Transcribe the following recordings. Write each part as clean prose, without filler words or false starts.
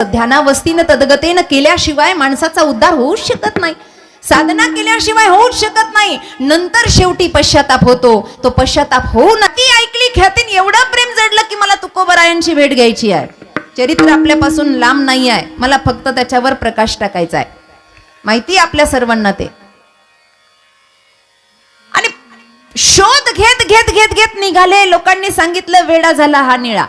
ध्यानावस्थीनं तदगतेनं केल्याशिवाय माणसाचा उद्धार होऊच शकत नाही. साधना केल्याशिवाय होऊच शकत नाही. नंतर शेवटी पश्चाताप होतो. तो पश्चाताप होऊ नक्की ऐकली ख्यातीन एवढं प्रेम जडलं की मला तुकोबरायांची भेट घ्यायची आहे. चरित्र आपल्यापासून लांब नाही आहे, मला फक्त त्याच्यावर प्रकाश टाकायचा आहे. माहिती आपल्या सर्वांना ते. आणि शोध घेत घेत घेत घेत निघाले. लोकांनी सांगितलं वेडा झाला हा निळा.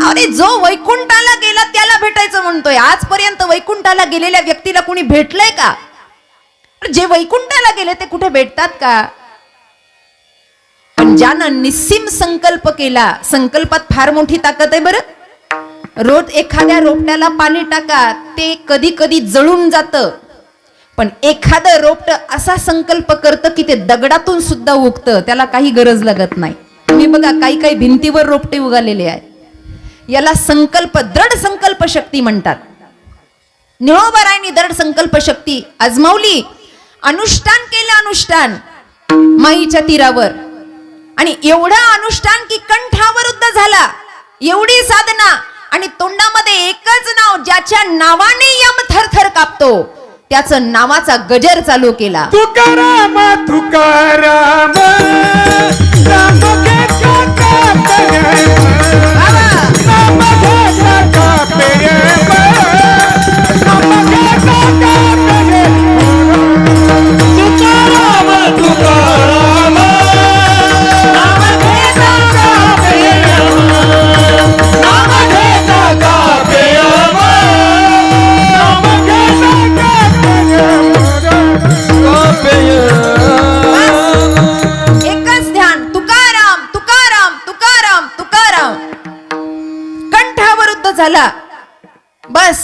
अरे जो वैकुंठाला गेला त्याला भेटायचं म्हणतोय. आजपर्यंत वैकुंठाला गेलेल्या व्यक्तीला कोणी भेटलंय का? जे वैकुंठाला गेले ते कुठे भेटतात का? पण ज्यानं निस्सीम संकल्प केला, संकल्पात फार मोठी ताकद आहे बरं. रोज एखाद्या रोपट्याला पाणी टाका, ते कधी कधी जळून जातं. पण एखादं रोपट असा संकल्प करतं की ते दगडातून सुद्धा उगतं, त्याला काही गरज लागत नाही. तुम्ही बघा काही काही भिंतीवर रोपटे उगालेले आहेत. याला संकल्प, दृढ संकल्प शक्ती म्हणतात. निळोबारायांनी दृढ संकल्प शक्ती आजमावली. अनुष्ठान केलं, अनुष्ठान माईच्या तीरावर. आणि एवढा अनुष्ठान की कंठावरुद्ध झाला. एवढी साधना आणि तोंडामध्ये एकच नाव, ज्याच्या नावाने यम थरथर कापतो, त्याचं नावाचा गजर चालू केला. तुकाराम तुकाराम राम घेतला कापरे, राम घेतला कापरे, राम घेतला कापरे. तुकाराम तुकाराम राम घेतला कापरे, राम घेतला कापरे, राम घेतला एकच ध्यान, तुकाराम तुकाराम तुकाराम तुकाराम. कंठावरुद्ध झाला. बस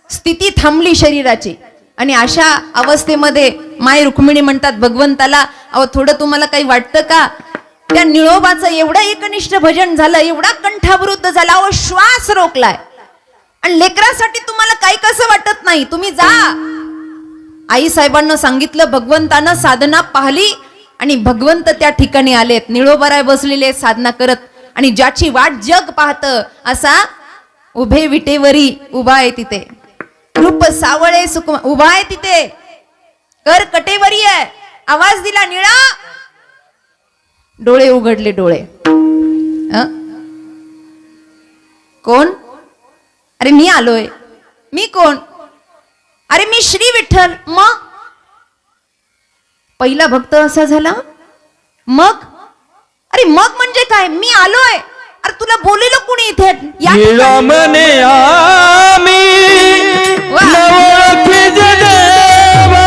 स्थिती थांबली शरीराची. आणि अशा अवस्थेमध्ये माय रुक्मिणी म्हणतात भगवंताला, अहो थोडं तुम्हाला काही वाटतं का? त्या निळोबाचं एवढं एकनिष्ठ भजन झालं, एवढा कंठावरुद्ध झाला, अहो श्वास रोखलाय. आणि लेकरासाठी तुम्हाला काही कसं वाटत नाही. तुम्ही जा. आई साहेबांना सांगितलं, भगवंतानं साधना पाहिली आणि भगवंत त्या ठिकाणी आलेत. निळोबाराय बसलेले साधना करत. आणि ज्याची वाट जग पाहत असा उभे विटेवरी उभा आहे तिथे. रूप सावळे सुख उभा आहे तिथे. कर कटेवरी आहे. आवाज दिला निळा. डोळे उघडले डोळे. कोण? अरे मी आलोय. मी कोण? अरे मी श्री विठ्ठल. मग पहिला भक्त असा झाला. मग अरे मग म्हणजे काय? मी आलोय. अरे तुला बोलिलो कुणी इथे? निळमने आम्ही नवखी देवा,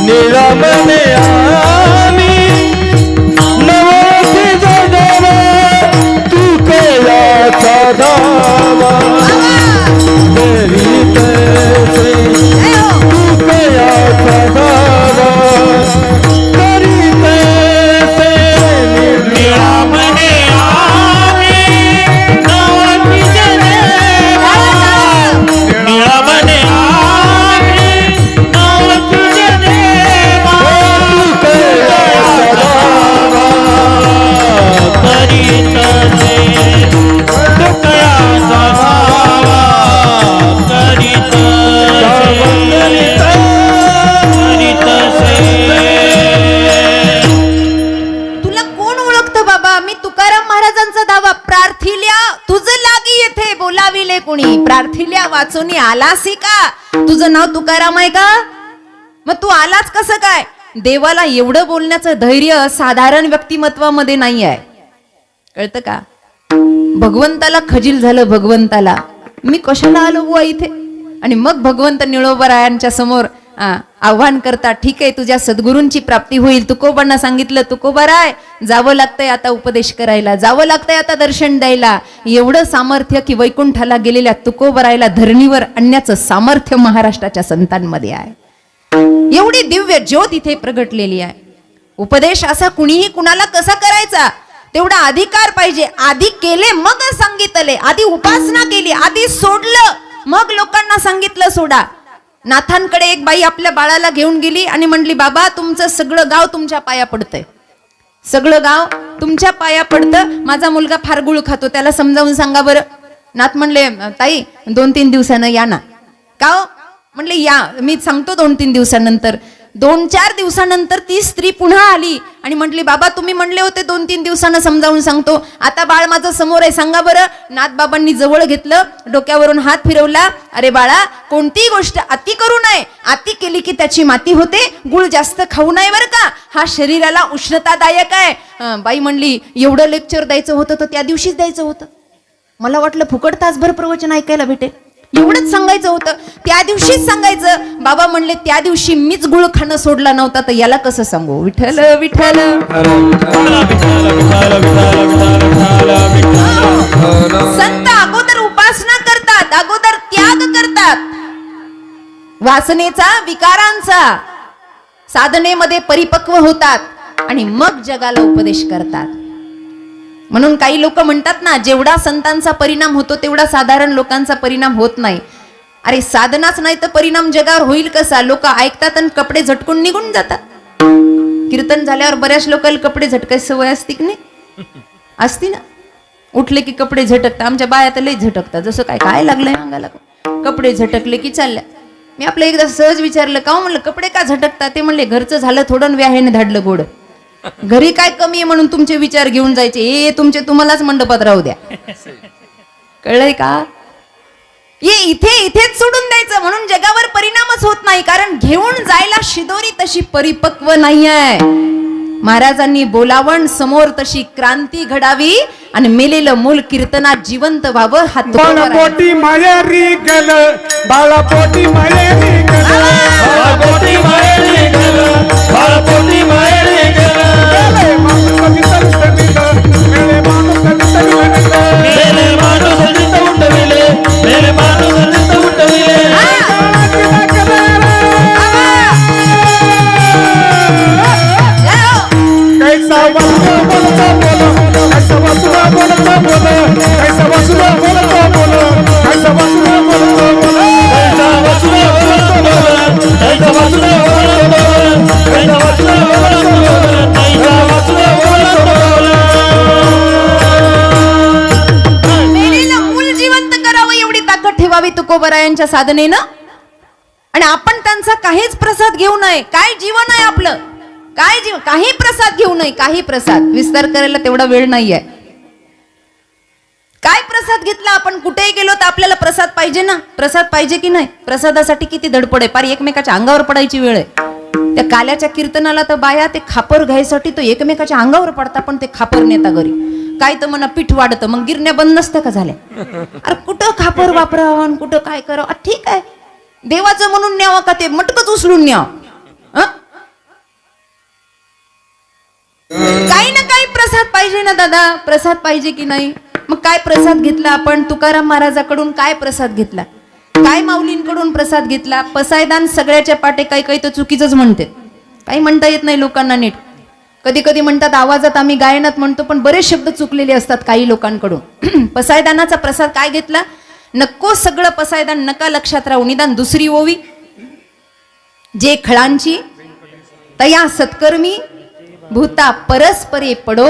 निळमने आम्ही नवखी देवा, तू कयाचा धावा तेरी तैसे, तू कयाचा धावा तेरी तैसे. निळमने प्रार्थिल्या वाचून आलासी का? तुझं नाव तुकाराम आहे का? मग तू आलाच कसं काय? देवाला एवढं बोलण्याचं धैर्य साधारण व्यक्तिमत्वामध्ये नाही आहे. कळतं का? भगवंताला खजील झालं. भगवंताला मी कशाला आलो बुवा इथे? आणि मग भगवंत निळोबारायांच्या समोर आव्हान करतात. ठीक आहे, तुझ्या सद्गुरूंची प्राप्ती होईल. तुकोबांना सांगितलं, तुकोबाराय जावं लागतंय आता उपदेश करायला, जावं लागतंय आता दर्शन द्यायला. एवढं सामर्थ्य की वैकुंठाला गेलेल्या तुकोबारायला धरणीवर आणण्याचं सामर्थ्य महाराष्ट्राच्या संतांमध्ये आहे. एवढी दिव्य ज्योत इथे प्रगटलेली आहे. उपदेश असा कुणीही कुणाला कसा करायचा तेवढा अधिकार पाहिजे. आधी केले मग सांगितले. आधी उपासना केली, आधी सोडलं, मग लोकांना सांगितलं सोडा. नाथांकडे एक बाई आपल्या बाळाला घेऊन गेली आणि म्हणली, बाबा तुमचं सगळं गाव तुमच्या पाया पडतंय. सगळं गाव तुमच्या पाया पडतं. माझा मुलगा फार गुळ खातो, त्याला समजावून सांगा बरं. नाथ म्हणले ताई 2-3 दिवसानं या ना. का हो? म्हणले या, मी सांगतो 2-3 दिवसानंतर. 2-4 दिवसानंतर ती स्त्री पुन्हा आली आणि म्हटली बाबा तुम्ही म्हणले होते 2-3 दिवसानं समजावून सांगतो, आता बाळ माझं समोर आहे, सांगा बरं. नाथबाबांनी जवळ घेतलं, डोक्यावरून हात फिरवला. अरे बाळा, कोणतीही गोष्ट अति करू नये, अति केली की त्याची माती होते. गुळ जास्त खाऊ नये बरं का, हा शरीराला उष्णतादायक आहे. बाई म्हणली एवढं लेक्चर द्यायचं होतं तर त्या दिवशीच द्यायचं होतं. मला वाटलं फुकट तासभर प्रवचन ऐकायला भेटेल, एवढंच सांगायचं होतं, त्या दिवशीच सांगायचं. बाबा म्हणले त्या दिवशी मीच गुळ खाणं सोडला नव्हता तर याला कसं सांगू. विठ्ठल विठ्ठल. संत अगोदर उपासना करतात, अगोदर त्याग करतात वासनेचा, विकारांचा, साधनेमध्ये परिपक्व होतात आणि मग जगाला उपदेश करतात. म्हणून काही लोक म्हणतात ना, जेवढा संतांचा परिणाम होतो तेवढा साधारण लोकांचा परिणाम होत नाही. अरे साधनाच नाही तर परिणाम जगावर होईल कसा. लोक ऐकतात आणि कपडे झटकून निघून जातात. कीर्तन झाल्यावर बऱ्याच लोकांना कपडे झटकायची सवय असते की नाही? असती ना. उठले की कपडे झटकतात. आमच्या बाया तर लई झटकतात, जसं काय काय लागलंय अंगाला. कपडे झटकले की चालल्या. मी आपलं एकदा सहज विचारलं का म्हणलं कपडे का झटकतात, ते म्हणले घरचं झालं थोडं व्याहेने धाडलं गोड. घरी काय कमी आहे म्हणून तुमचे विचार घेऊन जायचे, तुमचे तुम्हालाच मंडपात राहू द्या. कळलंय का? इथेच सोडून द्यायचं. म्हणून जगावर परिणामच होत नाही, कारण घेऊन जायला शिदोरी तशी परिपक्व नाही आहे. महाराजांनी बोलावण समोर तशी क्रांती घडावी आणि मेलेलं मूल कीर्तनात जिवंत व्हावं. हात बाळापोटी माहेरी गेलं, बाळापोटी माहेरी गेलं, बाळापोटी माहेरी गेलं, बाळापोटी माहेरी गेलं. मेले माणूस कधी तर उठविले, मेले माणूस कधी तर उठविले. कैसा वासुदा बोलता बोलो, कैसा वासुदा बोलता बोलो, कैसा वासुदा बोलता बोलो, कैसा वासुदा बोलता बोलो, कैसा वासुदा बोलता बोलो, कैसा वासुदा बोलता बोलो, कैसा वासुदा बोलता बोलो, कैसा वासुदा बोलता बोलो. मेलेलं मूल जिवंत करावं एवढी ताकद ठेवावी तुकोबरायांच्या साधनेनं. आणि आपण त्यांचा काहीच प्रसाद घेऊ नये. काय जीवन आहे आपलं, काय जीवन, काही प्रसाद घेऊ नये. काही प्रसाद विस्तार करायला तेवढा वेळ नाहीये. काय प्रसाद घेतला आपण, कुठेही गेलो तर आपल्याला प्रसाद पाहिजे ना. प्रसाद पाहिजे की नाही? प्रसादासाठी किती धडपड आहे, पार एकमेकाच्या अंगावर पडायची वेळ आहे. त्या काल्याच्या कीर्तनाला तर बाया ते खापर घ्यायसाठी तो एकमेकाच्या अंगावर पडता, पण ते खापर नेता घरी. काय तर म्हणा पीठ वाढतं, मग गिरण्या बंद नसतं का झाल्या. अरे कुठं खापर वापरावं, कुठं काय करावं. ठीक आहे, देवाचं म्हणून न्यावं का ते मटकच उचलून न्यावं. काही ना काही प्रसाद पाहिजे ना दादा. प्रसाद पाहिजे की नाही? मग काय प्रसाद घेतला आपण? तुकाराम महाराजाकडून काय प्रसाद घेतला, काय माऊलींकडून प्रसाद घेतला? पसायदान सगळ्याच्या पाटे. काही काही तर चुकीचंच म्हणते, काही म्हणता येत नाही लोकांना नीट. कधी कधी म्हणतात आवाजात, आम्ही गायनात म्हणतो, पण बरेच शब्द चुकलेले असतात काही लोकांकडून. पसायदानाचा प्रसाद काय घेतला? नको सगळं पसायदान नका लक्षात राहू. निदान दुसरी ओवी, जे खळांची तया सत्कर्मी भूता परस्परे पडो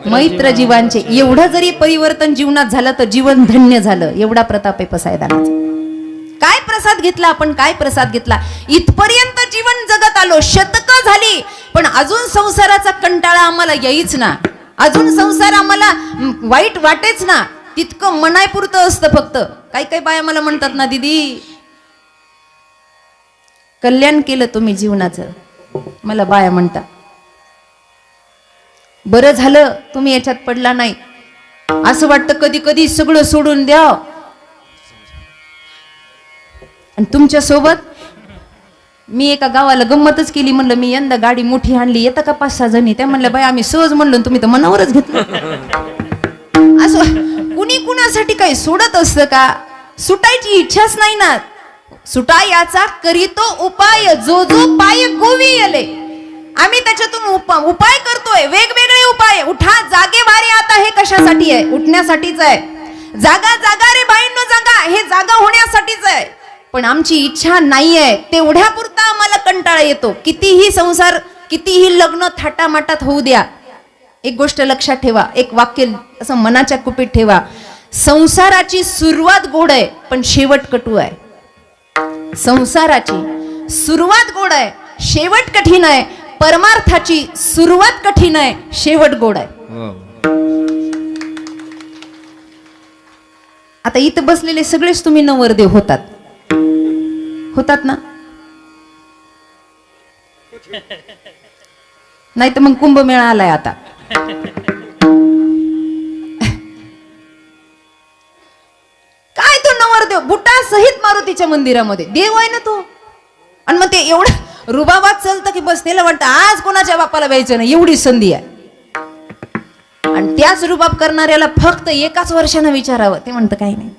मैत्र जीवांचे. एवढं जरी परिवर्तन जीवनात झालं तर जीवन धन्य झालं. एवढा प्रताप आहे पसायदानाचा. काय प्रसाद घेतला आपण, काय प्रसाद घेतला? इथपर्यंत जीवन जगत आलो, शतकं झाली, पण अजून संसाराचा कंटाळा आम्हाला येईच ना. अजून संसार आम्हाला वाईट वाटेच ना. तितकं मनायपुरतं असतं फक्त. काही काही बाया मला म्हणतात ना, दीदी कल्याण केलं तुम्ही जीवनाचं. मला बाया म्हणतात बरं झालं तुम्ही याच्यात पडला नाही. असं वाटतं कधी कधी सगळं सोडून द्या. आणि तुमच्या सोबत मी एका गावाला गंमतच केली. म्हणलं मी यंदा गाडी मोठी आणली, येतं का 5-6 जणी? त्या म्हणलं बाई आम्ही सहज म्हणलो, तुम्ही तर मनावरच घेतलं. असं कुणी कुणासाठी काही सोडत असतं का? सुटायची इच्छाच नाही ना. सुटा याचा करीतो उपाय, जो जो पाय गोवी येले. आम्ही त्याच्यातून उपाय करतोय, वेगवेगळे उपाय. उठा जागे वारे आता, हे कशासाठी आहे? उठण्यासाठीच आहे. जागा जागा रे बाईंनो जागा, हे जागा होण्यासाठीच आहे. पण आमची इच्छा नाहीये, तेवढ्या पुरता आम्हाला कंटाळा येतो. कितीही संसार, कितीही लग्न थाटामाटात होऊ द्या, एक गोष्ट लक्षात ठेवा, एक वाक्य असं मनाच्या कुपीत ठेवा. संसाराची सुरुवात गोड आहे पण शेवट कटू आहे. संसाराची सुरुवात गोड आहे शेवट कठीण आहे. परमार्थाची सुरुवात कठीण आहे शेवट गोड आहे. आता इथं बसलेले सगळेच तुम्ही नवरदेव होतात ना? नाही तर मग कुंभमेळा आलाय आता. काय तो नवरदेव बुटा सहित मारुतीच्या मंदिरामध्ये देव आहे ना तो. आणि मग ते एवढं रुबाबात चालतं की बस त्याला वाटतं आज कोणाच्या बापाला व्हायचं नाही एवढी संधी आहे. आणि त्याच रुबाब करणाऱ्याला फक्त एकाच वर्षानं विचारावं ते म्हणतं काही नाही,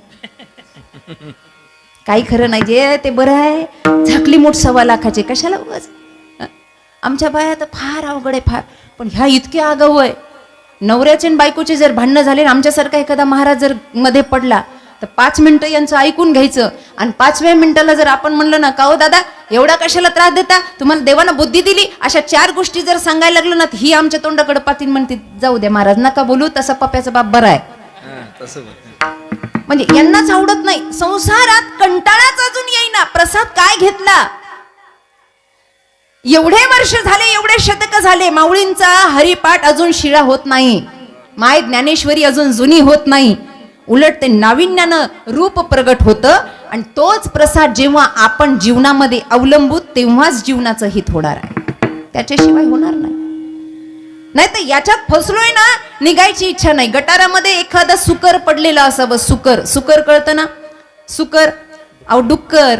काही खरं नाही, जे ते बरं आहे. झाकली मूठ 1.25 लाखाची कशाला उगाच. आमच्या बाया तर फार अवघड आहे फार. पण ह्या इतक्या आगाऊ आहे. नवऱ्याचे आणि बायकोचे जर भांडणं झाले आमच्यासारखा एखादा महाराज जर मध्ये पडला तर 5 मिनिटं यांचं ऐकून घ्यायचं. आणि 5व्या मिनिटाला जर आपण म्हणलं ना का हो दादा एवढा कशाला त्रास देता, तुम्हाला देवानं बुद्धी दिली, अशा 4 गोष्टी जर सांगायला लागलो ना ही आमच्या तोंडाकडे पातीन म्हणते जाऊ द्या महाराज नका बोलू, तसा पप्याचा बाप बरा आहे. म्हणजे यांनाच आवडत नाही. संसारात कंटाळाच अजून येईना. प्रसाद काय घेतला. एवढे वर्ष झाले एवढे शतक झाले माऊलींचा हरिपाठ अजून शिळा होत नाही. माय ज्ञानेश्वरी अजून जुनी होत नाही. उलट ते नाविन्यानं रूप प्रगट होतं. आणि तोच प्रसाद जेव्हा आपण जीवनामध्ये अवलंबू तेव्हाच जीवनाचं हित होणार आहे, त्याच्याशिवाय होणार नाही. नाही तर याच्यात फसलोय ना निघायची इच्छा नाही. गटारामध्ये एखादं सुकर पडलेलं असावं. सुकर कळतं ना. सुकर अहो डुक्कर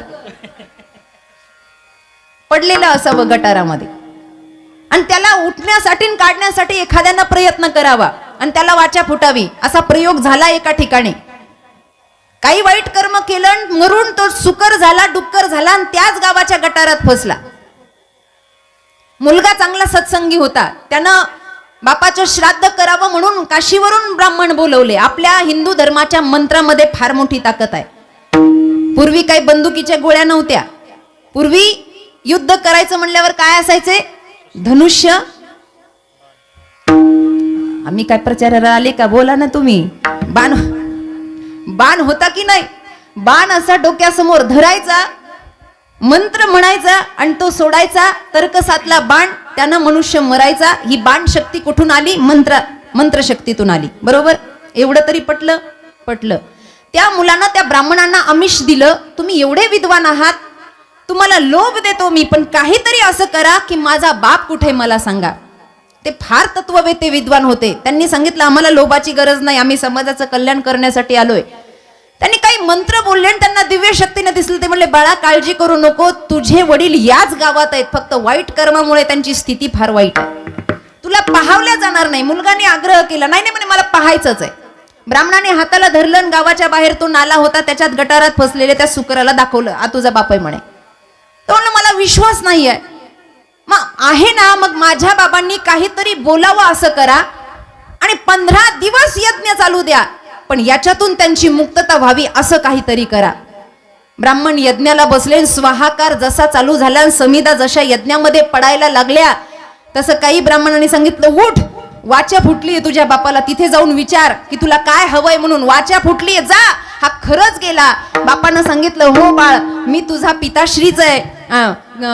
पडलेलं असावं गटारामध्ये. आणि त्याला उठण्यासाठी आणि काढण्यासाठी एखाद्यानं प्रयत्न करावा आणि त्याला वाचा फुटावी. असा प्रयोग झाला एका ठिकाणी. काही वाईट कर्म केलं मरून तो सुकर झाला डुक्कर झाला आणि त्याच गावाच्या गटारात फसला. मुलगा चांगला सत्संगी होता. त्यानं बापाचं श्राद्ध करावं म्हणून काशीवरून ब्राह्मण बोलवले. आपल्या हिंदू धर्माच्या मंत्रामध्ये फार मोठी ताकद आहे. पूर्वी काही बंदुकीच्या गोळ्या नव्हत्या. पूर्वी युद्ध करायचं म्हणल्यावर काय असायचे धनुष्य. आम्ही काय प्रचाराला आले का बोला ना तुम्ही. बाण होता की नाही. बाण असा डोक्यासमोर धरायचा मंत्र म्हणायचा आणि तो सोडायचा. तर्कसातला बाण त्यानं मनुष्य मरायचा. ही बाण शक्ती कुठून आली मंत्र शक्तीतून आली. बरोबर एवढं तरी पटलं. त्या मुलानं त्या ब्राह्मणांना आमिष दिलं तुम्ही एवढे विद्वान आहात तुम्हाला लोभ देतो मी पण काहीतरी असं करा की माझा बाप कुठे मला सांगा. ते फार तत्ववेते विद्वान होते. त्यांनी सांगितलं आम्हाला लोभाची गरज नाही आम्ही समाजाचं कल्याण करण्यासाठी आलोय. त्यांनी काही मंत्र बोलले आणि त्यांना दिव्य शक्तीने दिसलं. ते म्हणले बाळा काळजी करू नको तुझे वडील याच गावात आहेत फक्त वाईट कर्मामुळे त्यांची स्थिती फार वाईट आहे तुला पाहावल्या जाणार नाही. मुलगाने आग्रह केला नाही म्हणे मला पाहायचंच आहे. ब्राह्मणाने हाताला धरलं गावाच्या बाहेर तो नाला होता त्याच्यात गटारात फसलेले त्या सुकराला दाखवलं आ तुझा बाप आहे म्हणे. तो म्हणलं मला विश्वास नाही आहे. मग आहे ना मग माझ्या बाबांनी काहीतरी बोलावं असं करा आणि 15 दिवस यज्ञ चालू द्या पण याच्यातून त्यांची मुक्तता व्हावी असं काहीतरी करा. ब्राह्मण यज्ञाला बसले. स्वाहाकार जसा चालू झाला समिधा जशा यज्ञामध्ये पडायला लागल्या तसं काही ब्राह्मणांनी सांगितलं उठ वाचा फुटली तुझ्या बापाला तिथे जाऊन विचार की तुला काय हवंय म्हणून. वाचा फुटली जा. हा खरंच गेला. बापानं सांगितलं हो बाळ मी तुझा पिताश्रीच आहे.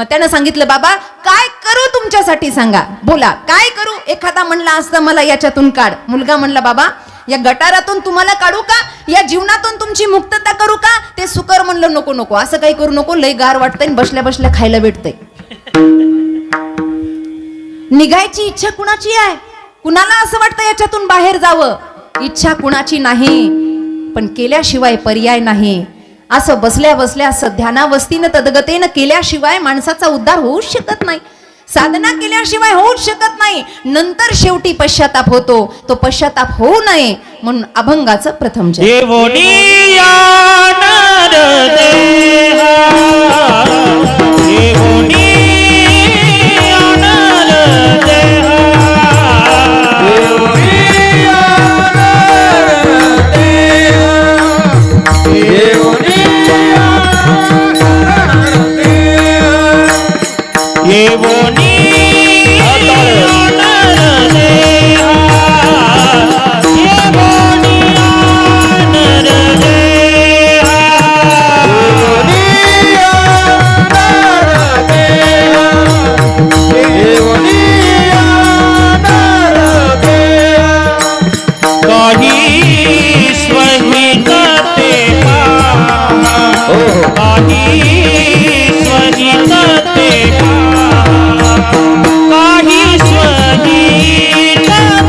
त्यानं सांगितलं बाबा काय करू तुमच्यासाठी सांगा बोला काय करू. एखादा म्हणला असतं मला याच्यातून काढ. मुलगा म्हणला बाबा या गटारातून तुम्हाला काढू का या जीवनातून तुमची मुक्तता करू का. ते सुकर म्हणलं नको नको असं काही करू नको लय गार वाटतंय बसल्या बसल्या खायला भेटतंय. निघायची इच्छा कुणाची आहे. कुणाला असं वाटतं याच्यातून बाहेर जावं. इच्छा कुणाची नाही पण केल्याशिवाय पर्याय नाही. असं बसल्या बसल्या असं ध्यानावस्थीनं तदगतेनं केल्याशिवाय माणसाचा उद्धार होऊच शकत नाही. साधना केल्याशिवाय होऊच शकत नाही. नंतर शेवटी पश्चाताप होतो. तो पश्चाताप होऊ नये म्हणून अभंगाचं प्रथम काही स्वहित ते पहा, काही स्वहित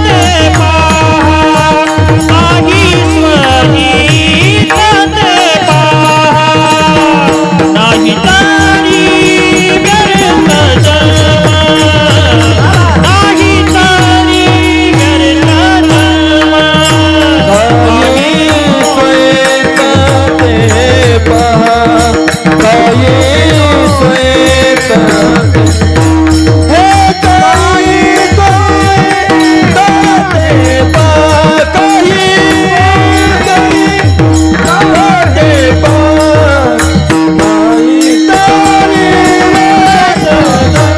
ते पहा, काही स्वहित ते पहा, नाही तरी व्यर्थ जन्म, नाही तरी व्यर्थ जन्म. काही स्वेत ते पहा, काही स्वेत हे काही स्वेत ते पहा, काही ते पहा, नाही तरी व्यर्थ जन्म,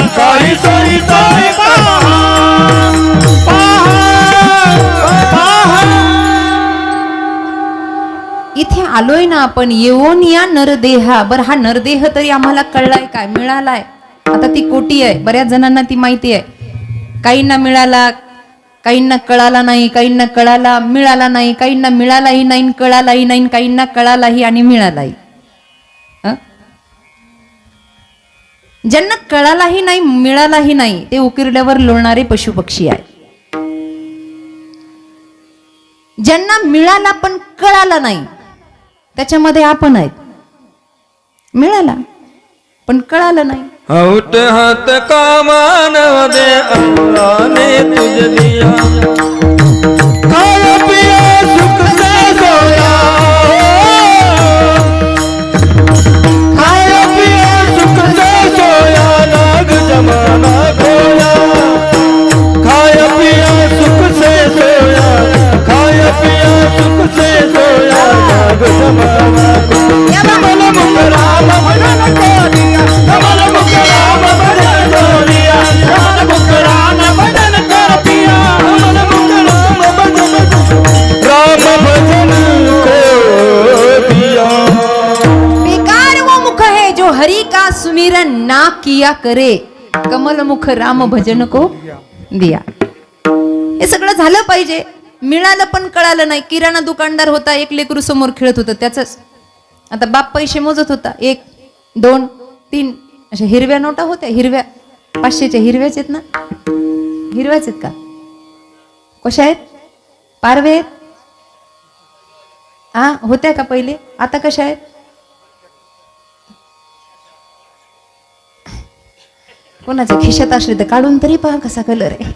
नाही तरी व्यर्थ जन्म. इथे आलोय ना आपण, येऊन या नरदेहा. बर हा नरदेह तरी आम्हाला कळलाय काय, मिळालाय. आता ती कोटी आहे, बऱ्याच जणांना ती माहिती आहे. काहींना मिळाला, काहींना कळाला नाही, काहींना कळाला मिळाला नाही, काहींना मिळालाही नाही, कळालाही नाही, काहींना कळालाही आणि मिळालाही. हं? ज्यांना कळालाही नाही मिळालाही नाही ते उकिरड्यावर लोळणारे पशुपक्षी आहे. ज्यांना मिळाला पण कळाला नाही त्याच्यामध्ये आपण आहेत. मिळाला पण कळालं नाही. औट हाथ का मानव दे अल्लाह ने तुझे दिया, खाया पिया सुख से सोया, खाया पिया सुख से सोया, नाग जमाना खोया, खाया पिया सुख से सोया, खाया पिया सुख से सोया, नाग जमाना खोया. कमल मुख राम भजन को दिया, कमल मुख राम भजन को दिया, कमल मुख राम भजन को दिया, कमल मुख राम भजन को दिया. बेकार वो मुख है जो हरि का सुमिरन ना किया करे, कमल मुख राम भजन को दिया. हे सगळं झालं पाहिजे. मिळालं पण कळालं नाही. किराणा दुकानदार होता, एक लेकरू समोर खेळत होतं त्याच. आता बाप पैसे मोजत होता, 1 2 3 अशा हिरव्या नोटा होत्या, हिरव्या 500च्या हिरव्याच आहेत ना, हिरव्याच आहेत का, कशा आहेत, पारवे आहेत, हा होत्या का पहिले, आता कशा आहेत. कोणाच्या खिशात असले तर काढून तरी पहा कसा कलर आहे.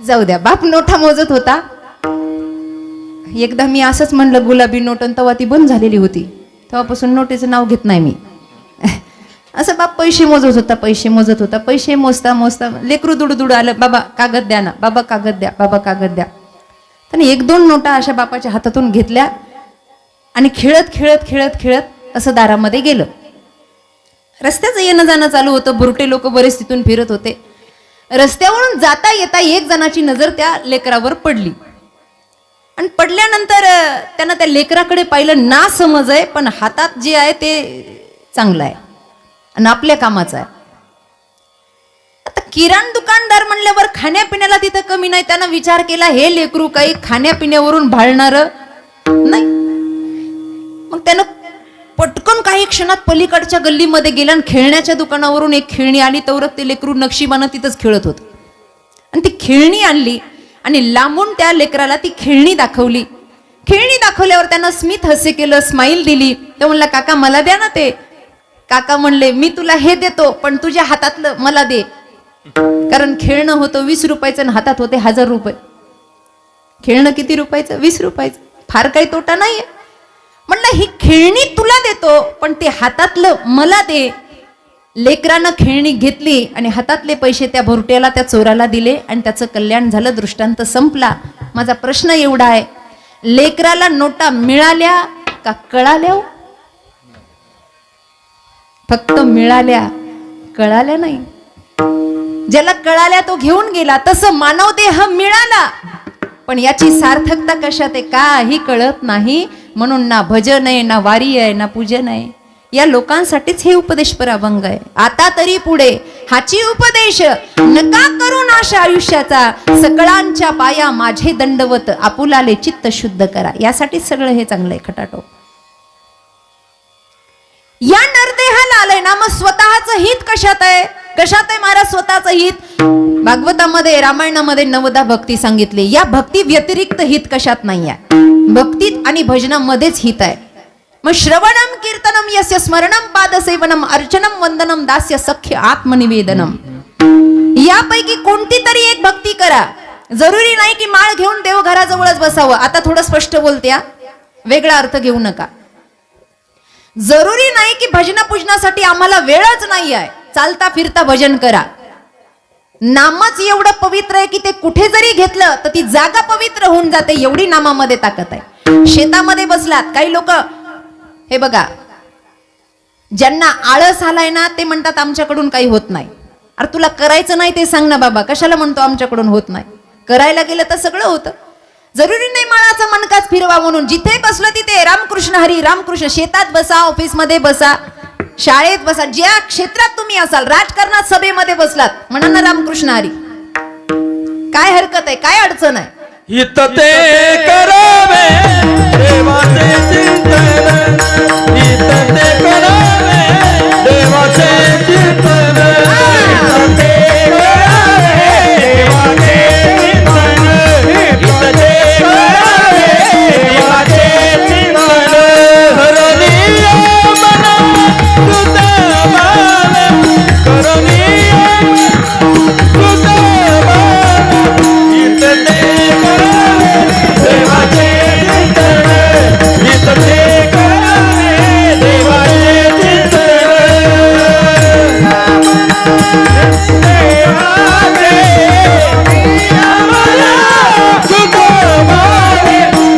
जाऊ द्या. बाप नोटा मोजत होता. एकदा मी असंच म्हणलं गुलाबी नोट, आणि तेव्हा ती बंद झालेली होती. तेव्हापासून नोटेचं नाव घेत नाही मी. असं बाप पैसे मोजत होता, पैसे मोजत होता. पैसे मोजता मोजता लेकरू दुडू आलं, बाबा कागद द्या ना, बाबा कागद द्या, बाबा कागद द्या. त्याने 1-2 नोटा अशा बापाच्या हातातून घेतल्या आणि खेळत खेळत खेळत खेळत असं दारामध्ये गेलं. रस्त्याचं येणं जाणं चालू होतं. बुरटे लोक बरेच तिथून फिरत होते. रस्त्यावरून जाता येता एक जणाची नजर त्या लेकरावर पडली, आणि पडल्यानंतर त्यानं त्या लेकराकडे पाहिलं. ना समज आहे, पण हातात जे आहे ते चांगलं आहे आणि आपल्या कामाचं आहे. आता किराणा दुकानदार म्हणल्यावर खाण्यापिण्याला तिथं कमी नाही. त्यानं विचार केला, हे लेकरू काही खाण्यापिण्यावरून भाळणार नाही. मग त्यानं पटकन काही क्षणात पलीकडच्या गल्लीमध्ये गेला आणि खेळण्याच्या दुकानावरून एक खेळणी आली. तवरत ते लेकरू नक्षीबानं तिथंच खेळत होतं, आणि ती खेळणी आणली आणि लांबून त्या लेकराला ती खेळणी दाखवली. खेळणी दाखवल्यावर त्यानं स्मित हास्य केलं, स्माईल दिली. तो म्हणला, काका मला द्या ना ते. काका म्हणले, मी तुला हे देतो, पण तुझ्या हातातलं मला दे. कारण खेळणं होतं 20 रुपयाचं आणि हातात होते 1000 रुपये. खेळणं किती रुपयाचं? 20 रुपयाचं. फार काही तोटा नाहीये. म्हणलं, ही खेळणी तुला देतो, पण ते हातातलं मला दे. लेकरानं खेळणी घेतली आणि हातातले पैसे त्या भुरट्याला, त्या चोराला दिले, आणि त्याचं कल्याण झालं. दृष्टांत संपला. माझा प्रश्न एवढा आहे, लेकराला नोटा मिळाल्या का कळाल्या हो? फक्त मिळाल्या, कळाल्या नाही. ज्याला कळाल्या तो घेऊन गेला. तसं मानव देह मिळाला, पण याची सार्थकता कशात आहे काही कळत नाही. म्हणून ना भजन आहे, ना वारी आहे, ना पूजन आहे. या लोकांसाठीच हे उपदेश पराभंग आहे. आता तरी पुढे हाची उपदेश नका करू नाश आयुष्याचा, सकळांच्या पाया माझे दंडवत, आपुलाले चित्त शुद्ध करा. यासाठी सगळं हे चांगलं आहे खटाटो. या नरदेहाला आलंय ना, मग स्वतःचं हित कशात आहे? कशात आहे महाराज स्वतःचं हित? भागवतामध्ये, रामायणामध्ये 9 भक्ती सांगितली. या भक्ती व्यतिरिक्त हित कशात नाही आहे. भक्तीत आणि भजनामध्येच हित आहे. मग श्रवणम कीर्तनम यस्य स्मरणम पादसेवनम अर्चनम वंदनम दास्य सख्य आत्मनिवेदनम, यापैकी कोणती तरी एक भक्ती करा. जरुरी नाही की माळ घेऊन देवघराजवळच बसावं. आता थोडं स्पष्ट बोलते, वेगळा अर्थ घेऊ नका. जरुरी नाही की भजन पूजनासाठी आम्हाला वेळच नाही आहे. चालता फिरता भजन करा. नामच एवढं पवित्र आहे की ते कुठे जरी घेतलं तर ती जागा पवित्र होऊन जाते. एवढी नामामध्ये ताकद आहे. शेतामध्ये बसलात, काही लोक हे बघा, ज्यांना आळस आलाय ना ते म्हणतात आमच्याकडून काही होत नाही. अरे तुला करायचं नाही ते सांग ना बाबा, कशाला म्हणतो आमच्याकडून होत नाही? करायला गेलं तर सगळं होतं. जरुरी नाही माळाचा मनकाच फिरवा म्हणून. जिथे बसलं तिथे रामकृष्ण हरी रामकृष्ण. शेतात बसा, ऑफिसमध्ये बसा, शाळेत बसा, ज्या क्षेत्रात तुम्ही असाल, राजकारणात सभेमध्ये बसलात, म्हणा ना रामकृष्ण हरी. काय हरकत आहे? काय अडचण आहे? हित ते करावे देवाचे चिंतन, हित ते करावे देवाचे चिंतन, हित ते करावे देवाचे चिंतन, हित ते करावे देवाचे चिंतन. करणीय मना तुझ भाव, करणीय तुझ भाव, हित ते करावे देवाचे चिंतन, हित ते करावे देवाचे चिंतन. देवाचे आम्हाला तुझ भाव,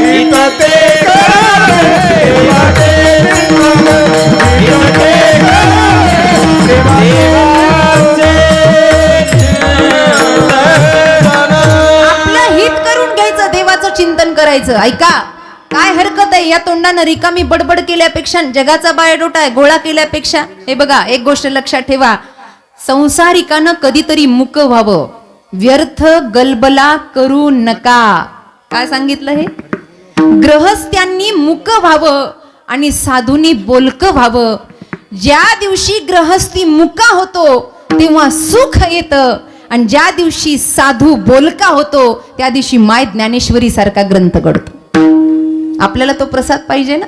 हित ते करावे देवाचे चिंतन, हित ते करावे देवाचे चिंतन. आपलं हित करून घ्यायचं, देवाचं चिंतन करायचं. ऐका, काय हरकत आहे? या तोंडानं रिकामी बडबड केल्यापेक्षा, जगाचा बायोडोटा गोळा केल्यापेक्षा, हे बघा एक गोष्ट लक्षात ठेवा, संसारिकानं कधीतरी मुक व्हावं. व्यर्थ गलबला करू नका. काय सांगितलं हे? ग्रहस्थ्यांनी मुक व्हावं आणि साधूंनी बोलकं व्हावं. ज्या दिवशी ग्रहस्थी मुका होतो तेव्हा सुख येतं, आणि ज्या दिवशी साधू बोलका होतो त्या दिवशी माय ज्ञानेश्वरी सारखा ग्रंथ घडतो. आपल्याला तो प्रसाद पाहिजे ना,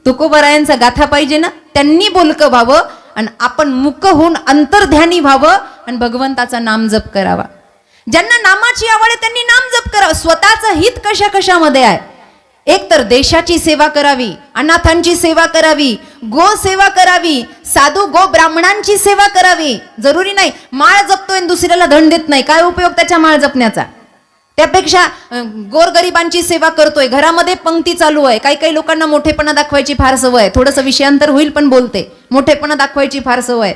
तुकोबरायांचा गाथा पाहिजे ना. त्यांनी बोलकं व्हावं आणि आपण मुक होऊन अंतर्ध्यानी व्हावं आणि भगवंताचा नाम जप करावा. ज्यांना नामाची आवड आहे त्यांनी नाम जप करावं. स्वतःचं हित कशा कशामध्ये आहे? एक तर देशाची सेवा करावी, अनाथांची सेवा करावी, गो सेवा करावी, साधू गो ब्राह्मणांची सेवा करावी. जरुरी नाही माळ जपतोय आणि दुसऱ्याला धन देत नाही, काय उपयोग त्याच्या माळ जपण्याचा? त्यापेक्षा गोरगरिबांची सेवा करतोय, घरामध्ये पंक्ती चालू आहे. काही काही लोकांना मोठेपणा दाखवायची फार सवय आहे. थोडंसं विषयांतर होईल पण बोलते. मोठेपणा दाखवायची फार सवय आहे.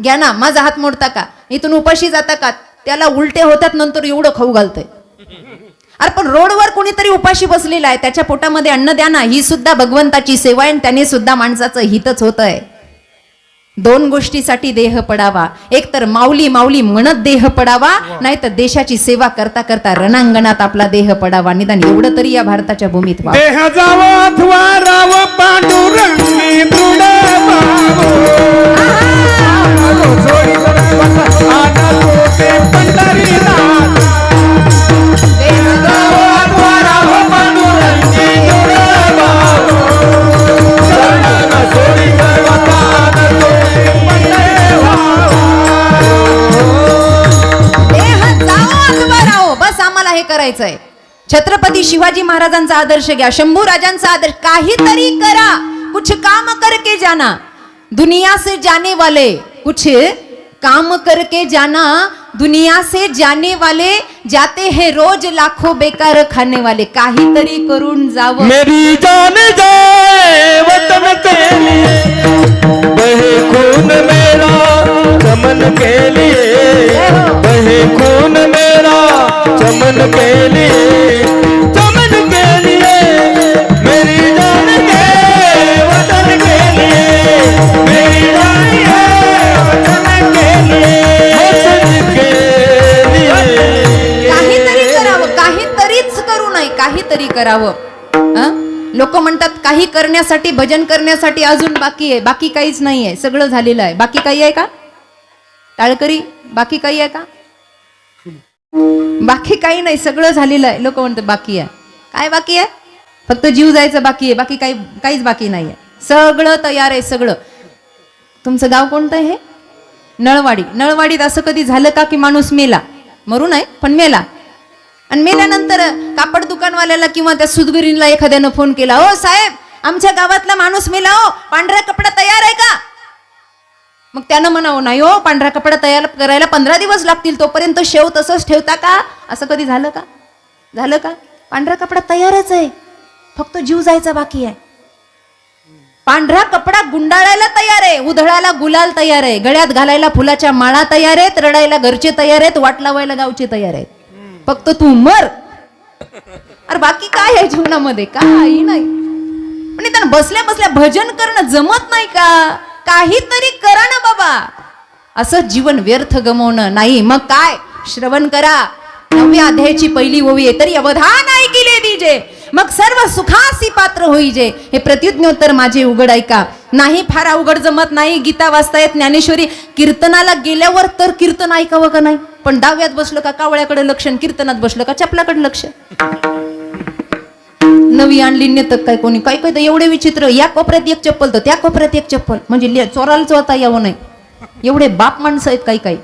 घ्या ना माझा हात मोडता का, इथून उपाशी जाता का, त्याला उलटे होतात, नंतर एवढं खाऊ घालतंय. अरे पण रोडवर कोणीतरी उपाशी बसलेला आहे, त्याच्या पोटामध्ये अन्न द्या ना. ही सुद्धा भगवंताची सेवा आहे, त्याने सुद्धा माणसाचं हितच होत आहे. 2 गोष्टीसाठी देह पडावा. एक तर माऊली माऊली म्हणत देह पडावा, नाही तर देशाची सेवा करता करता रणांगणात आपला देह पडावा. निदान एवढं तरी या भारताच्या भूमीत व्हावं. देह जावा अथवा राव पांडुरंगी दृढ भाव, जोडी आनंद ते पंढरीनाथ. देह जावा अथवा राव पांडुरंगी दृढ भाव, शरण जोडी सर्वथा आनंद ते पंढरीनाथ. देह जाओ अथवा राहो, बस आम्हाला हे करायचंय. छत्रपती शिवाजी महाराजांचा आदर्श घ्या, शंभू राजांचा आदर्श. काहीतरी करा, कुछ काम करके जाना. दुनिया से जाने वाले कुछ काम करके जाना. दुनिया से जाने वाले जाते हैं रोज लाखों बेकार खाने वाले. काहीतरी करून जावं. मेरी जान जाए वतन के लिए, बहे खून मेरा चमन के लिए, बहे खून मेरा चमन के लिए, चमन के लिए. मेरी जान के वतन के लिए, मेरी जान है वतन के लिए, वतन के लिए. काहीतरी करावं. काहीतरीच करू नये. काहीतरी करावं. लोक म्हणतात काही करण्यासाठी, भजन करण्यासाठी अजून बाकी आहे. बाकी काहीच नाही आहे, सगळं झालेलं आहे. बाकी काही आहे का टाळकरी? बाकी काही आहे का? बाकी काही नाही, सगळं झालेलं आहे. लोक म्हणतात बाकी आहे. काय बाकी आहे? फक्त जीव जायचं बाकी आहे. बाकी काहीच बाकी नाही आहे. सगळं तयार आहे. सगळं. तुमचं गाव कोणतं आहे? नळवाडी. नळवाडीत असं कधी झालं का की माणूस मेला? मरू नये पण मेला. आणि मेल्यानंतर कापड दुकानवाल्याला किंवा त्या सुदगिरीला एखाद्यानं फोन केला, ओ साहेब आमच्या गावातला माणूस मेला, हो पांढरा कपडा तयार आहे का? मग त्यानं म्हणावं, नाही हो पांढरा कपडा तयार करायला 15 दिवस लागतील, तोपर्यंत शेव तसंच ठेवता का? असं कधी झालं का? झालं का? पांढरा कपडा तयारच आहे, फक्त जीव जायचा बाकी आहे. पांढरा कपडा गुंडाळायला तयार आहे, उधळायला गुलाल तयार आहे, गळ्यात घालायला फुलाच्या माळा तयार आहेत, रडायला घरचे तयार आहेत, वाट लावायला गावचे तयार आहेत. फक्त तू मर. अरे बाकी काय आहे जीवनामध्ये? काही नाही. पण त्यांना बसल्या बसल्या भजन करणं जमत नाही का? काहीतरी करा ना बाबा. असं जीवन व्यर्थ गमवणं नाही. मग काय? श्रवण करा. 9व्या अध्यायाची पहिली ओवी आहे, तरी अवधान ऐकिले दीजे, मग सर्व सुखासी पात्र होईजे. हे प्रत्युज्ञोत्तर माझे उघड ऐका. नाही फार अवघड जमत नाही. गीता वाचता येत, ज्ञानेश्वरी. कीर्तनाला गेल्यावर तर कीर्तन ऐकावं का नाही? पण डाव्यात बसलं का कावळ्याकडे लक्ष, कीर्तनात बसलं का चपलाकडे लक्ष. नवी आणली नेतं काय कोणी, काय काय तर एवढे विचित्र. या कोपऱ्यात एक चप्पल तर त्या कोपऱ्यात एक चप्पल, म्हणजे चोराला चोरता यावं नाही. एवढे बाप माणसं आहेत काही काही.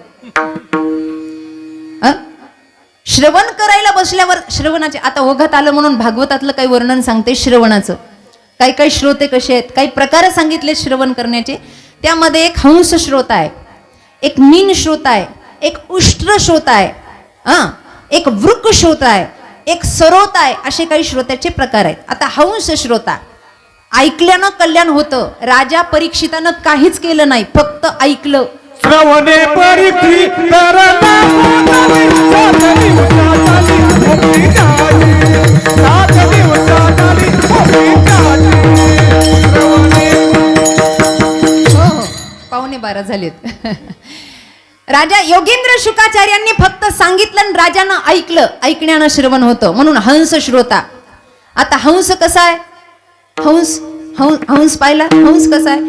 श्रवण करायला बसल्यावर श्रवणाचे, आता ओघात आलं म्हणून भागवतातलं काही वर्णन सांगते श्रवणाचं. काही काही श्रोते कसे आहेत, काही प्रकार सांगितले श्रवण करण्याचे. त्यामध्ये एक हंस श्रोता आहे, एक मीन श्रोता आहे, एक उष्ट्र श्रोता आहे, एक वृक श्रोता आहे, एक सरोता आहे. असे काही श्रोत्याचे प्रकार आहेत. आता हंस श्रोता, ऐकल्यानं कल्याण होतं. राजा परीक्षितानं काहीच केलं नाही, फक्त ऐकलं. श्रवणे परित्री करता पावणे 12 झालेत. राजा योगेंद्र शुकाचार्यांनी फक्त सांगितलं आणि राजानं ऐकलं. ऐकण्यानं श्रवण होतं, म्हणून हंस श्रोता. आता हंस कसा आहे? हंस पाहिला? हंस कसा आहे?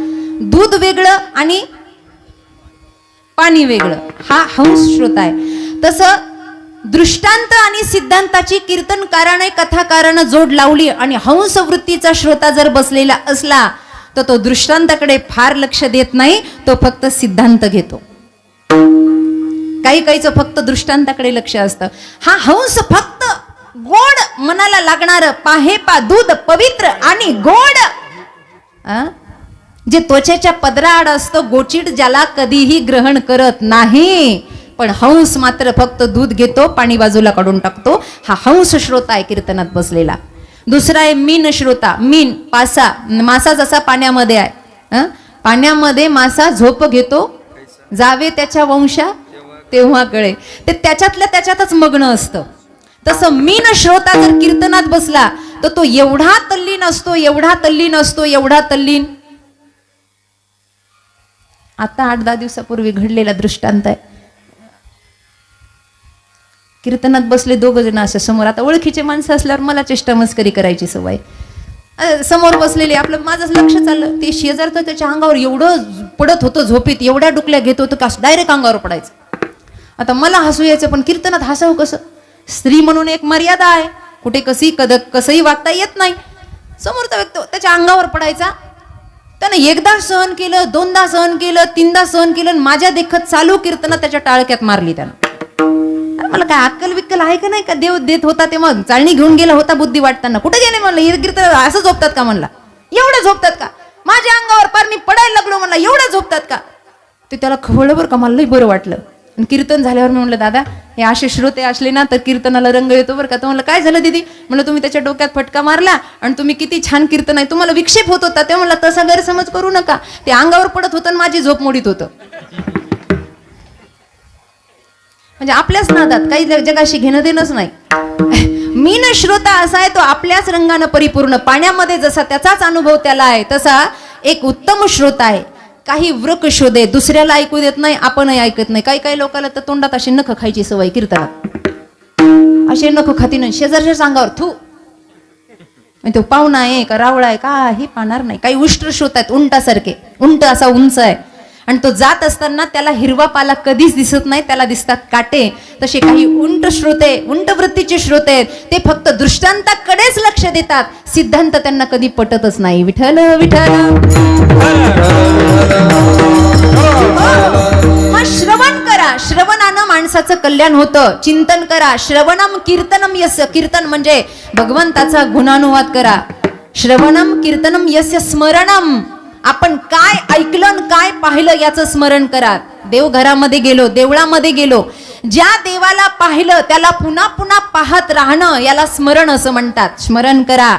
दूध वेगळं आणि पाणी वेगळं, हा हंस श्रोता आहे. तसं दृष्टांत आणि सिद्धांताची कीर्तनकाराने कथाकारानं जोड लावली आणि हंस वृत्तीचा श्रोता जर बसलेला असला तर तो दृष्टांताकडे फार लक्ष देत नाही, तो फक्त सिद्धांत घेतो. काही काहीचं फक्त दृष्टांताकडे लक्ष असतं. हा हंस फक्त गोड मनाला लागणार, पाहेपा दूध पवित्र आणि गोड, जे त्वचेच्या पदराआड असतं, गोचिड ज्याला कधीही ग्रहण करत नाही. पण हंस मात्र फक्त दूध घेतो, पाणी बाजूला काढून टाकतो. हा हंस श्रोता आहे कीर्तनात बसलेला. दुसरा आहे मीन श्रोता. मीन पासा, मासा जसा पाण्यामध्ये आहे, पाण्यामध्ये मासा झोप घेतो, जावे त्याच्या वंशा तेव्हा कळे. ते त्याच्यातल्या त्याच्यातच मग्न असतं. तसं मीन श्रोता जर कीर्तनात बसला तर तो एवढा तल्लीन असतो, एवढा तल्लीन असतो, एवढा तल्लीन. आता 8-10 दिवसापूर्वी घडलेला दृष्टांत आहे. कीर्तनात बसले 2 जण अशा समोर. आता ओळखीचे माणसं असल्यावर मला चेष्टा मस्करी करायची सवय. समोर बसलेले, आपलं माझं लक्ष चाललं, ते शेजार तर त्याच्या अंगावर एवढं पडत होतं झोपेत, एवढ्या डुकल्या घेत होतं का डायरेक्ट अंगावर पडायचं. आता मला हसू यायचं, पण कीर्तनात हसावं कसं? स्त्री म्हणून एक मर्यादा आहे, कुठे कसंही वागता येत नाही. समोरचा व्यक्ती त्याच्या अंगावर पडायचा. त्यानं एकदा सहन केलं, 2दा सहन केलं, 3दा सहन केलं, माझ्या देखत चालू कीर्तनात त्याच्या टाळक्यात मारली त्यानं. मला काय अक्कल विक्कल आहे का नाही का? देव देत होता ते मग चाळणी घेऊन गेला होता बुद्धी वाटताना. कुठे गेले म्हणलं? हे कीर्तन असं झोपतात का म्हणला? एवढं झोपतात का? माझ्या अंगावर पार मी पडायला लागलो म्हणला, एवढं झोपतात का? ते त्याला खवळलं बरं का, मला लई बरं वाटलं. आणि कीर्तन झाल्यावर मी म्हणलं दादा हे असे श्रोते असले ना तर कीर्तनाला रंग येतो बरं का. तर म्हणलं काय झालं दीदी. म्हणलं तुम्ही त्याच्या डोक्यात फटका मारला आणि तुम्ही किती छान कीर्तन आहे, तुम्हाला विक्षेप होत होता. ते म्हणलं तसा गैरसमज करू नका, ते अंगावर पडत होतं आणि माझी झोप मोडीत होतं. म्हणजे आपल्याच नादात काही जगाशी घेणं देणंच नाही. मीन श्रोता असा आहे तो आपल्याच रंगानं परिपूर्ण. पाण्यामध्ये जसा त्याचाच अनुभव त्याला आहे तसा एक उत्तम श्रोता आहे. काही वृक शोधे दुसऱ्याला ऐकू देत नाही, आपणही ऐकत नाही. काही काही लोकांना तर तोंडात अशी नख खायची सवय कीर्तनात, असे नख खाती नाही शेजारच्या सांगावर थू. तो पाहुणा आहे का रावळा आहे काही पाहणार नाही. काही उष्ट्र श्रोत आहेत उंटासारखे, उंट असा उंच आहे आणि तो जात असताना त्याला हिरवा पाला कधीच दिसत नाही, त्याला दिसतात काटे. तसे काही उंट श्रोते, उंट वृत्तीचे श्रोते आहेत, ते फक्त दृष्टांताकडेच लक्ष देतात, सिद्धांत त्यांना कधी पटतच नाही. विठ्ठल विठ्ठल. मग श्रवण करा, श्रवणानं माणसाचं कल्याण होतं. चिंतन करा, श्रवणम कीर्तनम यस्य. कीर्तन म्हणजे भगवंताचा गुणानुवाद करा. श्रवणम कीर्तनम यस्य स्मरणम. आपण काय ऐकलं काय पाहिलं याचं स्मरण करा. देवघरामध्ये गेलो, देवळामध्ये गेलो, ज्या देवाला पाहिलं त्याला पुन्हा पुन्हा पाहत राहणं याला स्मरण असं म्हणतात. स्मरण करा.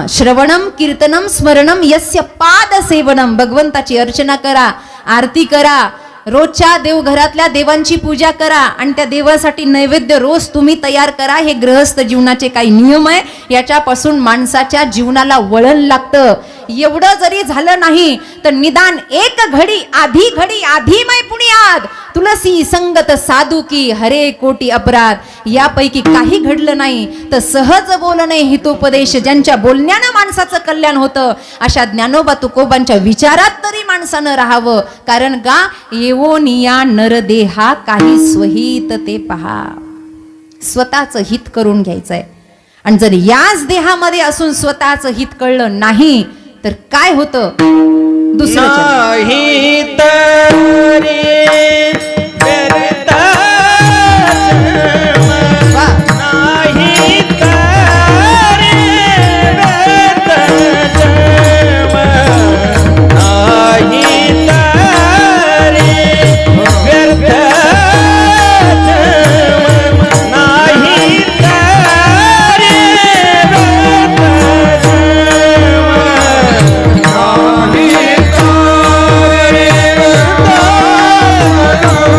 श्रवणम कीर्तनम स्मरणम यस्य पाद सेवनम. भगवंताची अर्चना करा, आरती करा, रोजच्या देवघरातल्या देवांची पूजा करा आणि त्या देवासाठी नैवेद्य रोज तुम्ही तयार करा. हे गृहस्थ जीवनाचे काही नियम आहे, याच्यापासून माणसाच्या जीवनाला वळण लागतं. एवढं जरी झालं नाही तर निदान एक घडी आधी मै पुण्यात तुलसी संगत साधू की हरे कोटी अपराध. यापैकी काही घडलं नाही तर सहज बोलणे हितोपदेश. ज्यांच्या बोलण्यानं माणसाचं कल्याण होतं अशा ज्ञानोबा तुकोबांच्या विचारात तरी माणसानं राहावं. कारण का येवोनिया नरदेहा काही स्वहित ते पहा. स्वतःचं हित करून घ्यायचंय. आणि जर याच देहामध्ये असून स्वतःचं हित कळलं नाही तर काय होतं दुसरं नाही तरी व्यर्थ जन्म, नाही तरी व्यर्थ जन्म, नाही तरी व्यर्थ जन्म, नाही तरी व्यर्थ जन्म.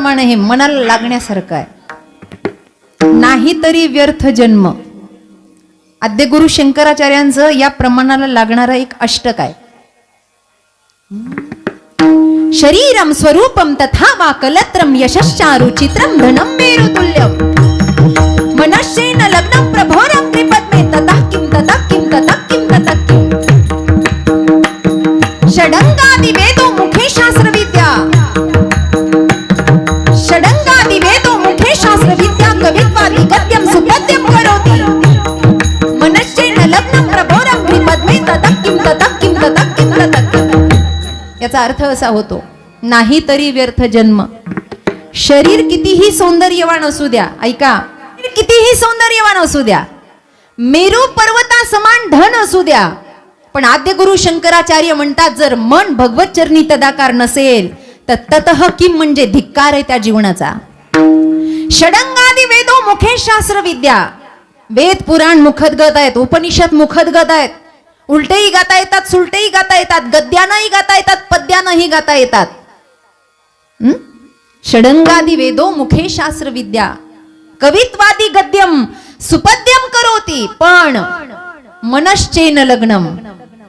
प्रमाण हे मनाला लागण्यासारखं आहे. नाही तरी व्यर्थ जन्म. आद्यगुरु शंकराचार्यांचं या प्रमाणाला लागणारं एक अष्टक आहे. शरीरम स्वरूपम तथा वा कलत्रम यशश्चारु चित्रम धनम मेरुतुल्यम मनश्चेन लग्नं प्रभोरम त्रिपद्मे ततः किं ततः किं ततः किं ततः किं षडंगादि वेदो मुखे शास्त्र विद्या षडंगादि वेदो मुखे शास्त्र विद्या कवित्वादि गद्यम सुपद्यम करोति मनश्चेन लग्नं प्रभोरम त्रिपद्मे ततः किं ततः किं ततः किं ततः किं. याचा अर्थ असा होतो, नाही तरी व्यर्थ जन्म. शरीर कितीही सौंदर्यवान असू द्या, ऐका, कितीही सौंदर्यवान असू द्या, मेरू पर्वता समान धन असू द्या, पण आद्यगुरु शंकराचार्य म्हणतात जर मन भगवत चरणी तदाकार नसेल तर ततः किम म्हणजे धिक्कार आहे त्या जीवनाचा. षडंगादि वेदो मुखे शास्त्र विद्या. वेद पुराण मुखदगत आहेत, उपनिषद मुखदगत आहेत, उलटेही गाता येतात, सुलटेही गाता येतात, गद्यानंही गाता येतात, पद्यानंही गाता येतात. षडंगादि वेदो मुखे शास्त्र विद्या कवित्वादि गद्यम सुपद्यम करोति पण मनश्चेन लग्नम.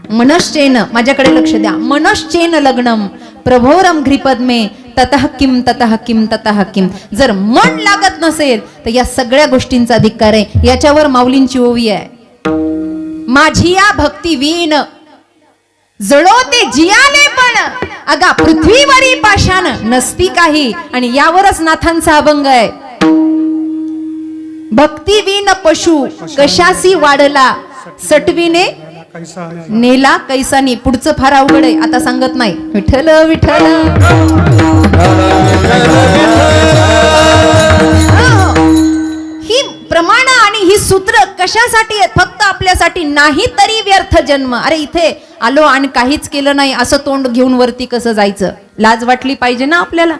मनश्चेन, माझ्याकडे लक्ष द्या, मनश्चेन लग्नम प्रभोरम घ्रिपद्मे ततः किम ततः किम ततः किम. जर मन लागत नसेल तर या सगळ्या गोष्टींचा धिक्कार आहे. याच्यावर माऊलींची ओवी आहे, माझी या भक्ती वीण जळोते जियाले पण अगा पृथ्वीवरी पाषाण नसती काही. आणि यावरच नाथांचा अभंग आहे, भक्ती वीण पशु कशासी वाढला सटवीने नेला कैसानी. पुढचं फार अवघड आहे, आता सांगत नाही. विठ्ठल विठ्ठल ही प्रमाण आणि ही सूत्र कशासाठी आहेत? फक्त आपल्यासाठी. नाही तरी व्यर्थ जन्म. अरे इथे आलो आणि काहीच केलं नाही असं तोंड घेऊन वरती कसं जायचं? लाज वाटली पाहिजे ना आपल्याला.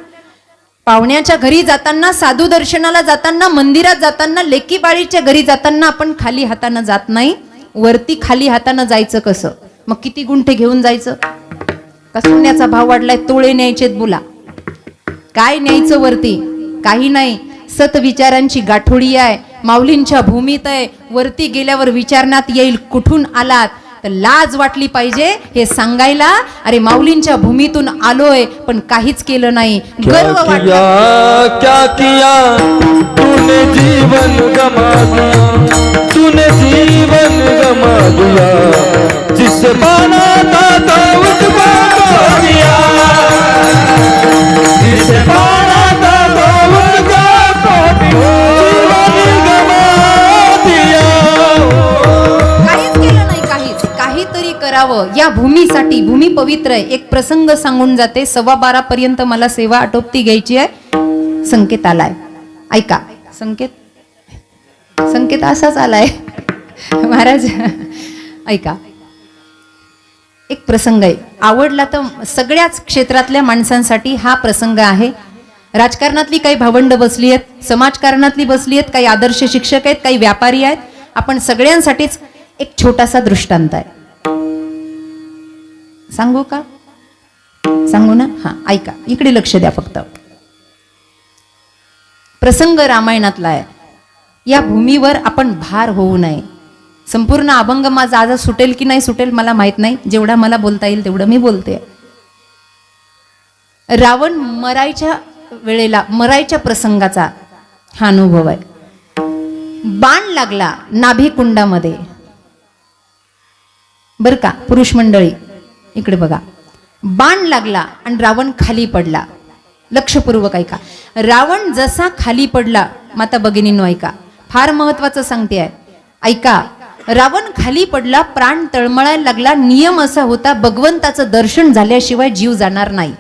पाहुण्याच्या घरी जाताना, साधू दर्शनाला जाताना, मंदिरात जाताना, लेकी बाळीच्या घरी जाताना आपण खाली हातानं जात नाही, वरती खाली हातानं जायचं कसं? मग किती गुंठे घेऊन जायचं? का सोन्याचा भाव वाढलाय, तोळे न्यायचेत बोला. काय न्यायचं वरती? काही नाही. सत विचारांची गाठोडी आहे, माऊलींच्या भूमीत आहे. वरती गेल्यावर विचारण्यात येईल कुठून आलात, तर लाज वाटली पाहिजे हे सांगायला. अरे माऊलींच्या भूमीतून आलोय पण काहीच केलं नाही. गर्व वाटला. क्या किया तूने जीवन गमा दिया, तूने जीवन गमा दिया, जिससे पाना था उसको खो दिया, जिससे पाना था उसको खो दिया, जीवन गमा दिया. काहीच केलं नाही, काहीतरी करावं या भूमीसाठी. भूमी पवित्र आहे. एक प्रसंग सांगून जाते. 12:15 पर्यंत मला सेवा आटोपती घ्यायची आहे. संकेत आलाय, ऐका. संकेत असाच आलाय महाराज, ऐका. एक प्रसंग आहे, आवडला तर सगळ्याच क्षेत्रातल्या माणसांसाठी हा प्रसंग आहे. राजकारणातली काही भावंड बसली आहेत, समाजकारणातली बसली आहेत, काही आदर्श शिक्षक आहेत, काही व्यापारी आहेत. आपण सगळ्यांसाठीच एक छोटासा दृष्टांत आहे. सांगू का? सांगू ना? हा, ऐका, इकडे लक्ष द्या फक्त. प्रसंग रामायणातला आहे. या भूमीवर आपण भार होऊ नये. संपूर्ण अभंग माझा आज सुटेल की नाही सुटेल मला माहित नाही. जेवढा मला बोलता येईल तेवढं मी बोलते. रावण मरायच्या वेळेला, मरायच्या प्रसंगाचा हा अनुभव आहे. बाण लागला नाभी कुंडामध्ये, बर का पुरुष मंडळी इकडे बघा. बाण लागला आणि रावण खाली पडला. लक्षपूर्वक ऐका. रावण जसा खाली पडला, माता भगिनींनो ऐका, फार महत्वाचं सांगते आहे, ऐका. रावण खाली पडला, प्राण तळमळायला लागला. नियम असा होता, भगवंताचं दर्शन झाल्याशिवाय जीव जाणार नाही.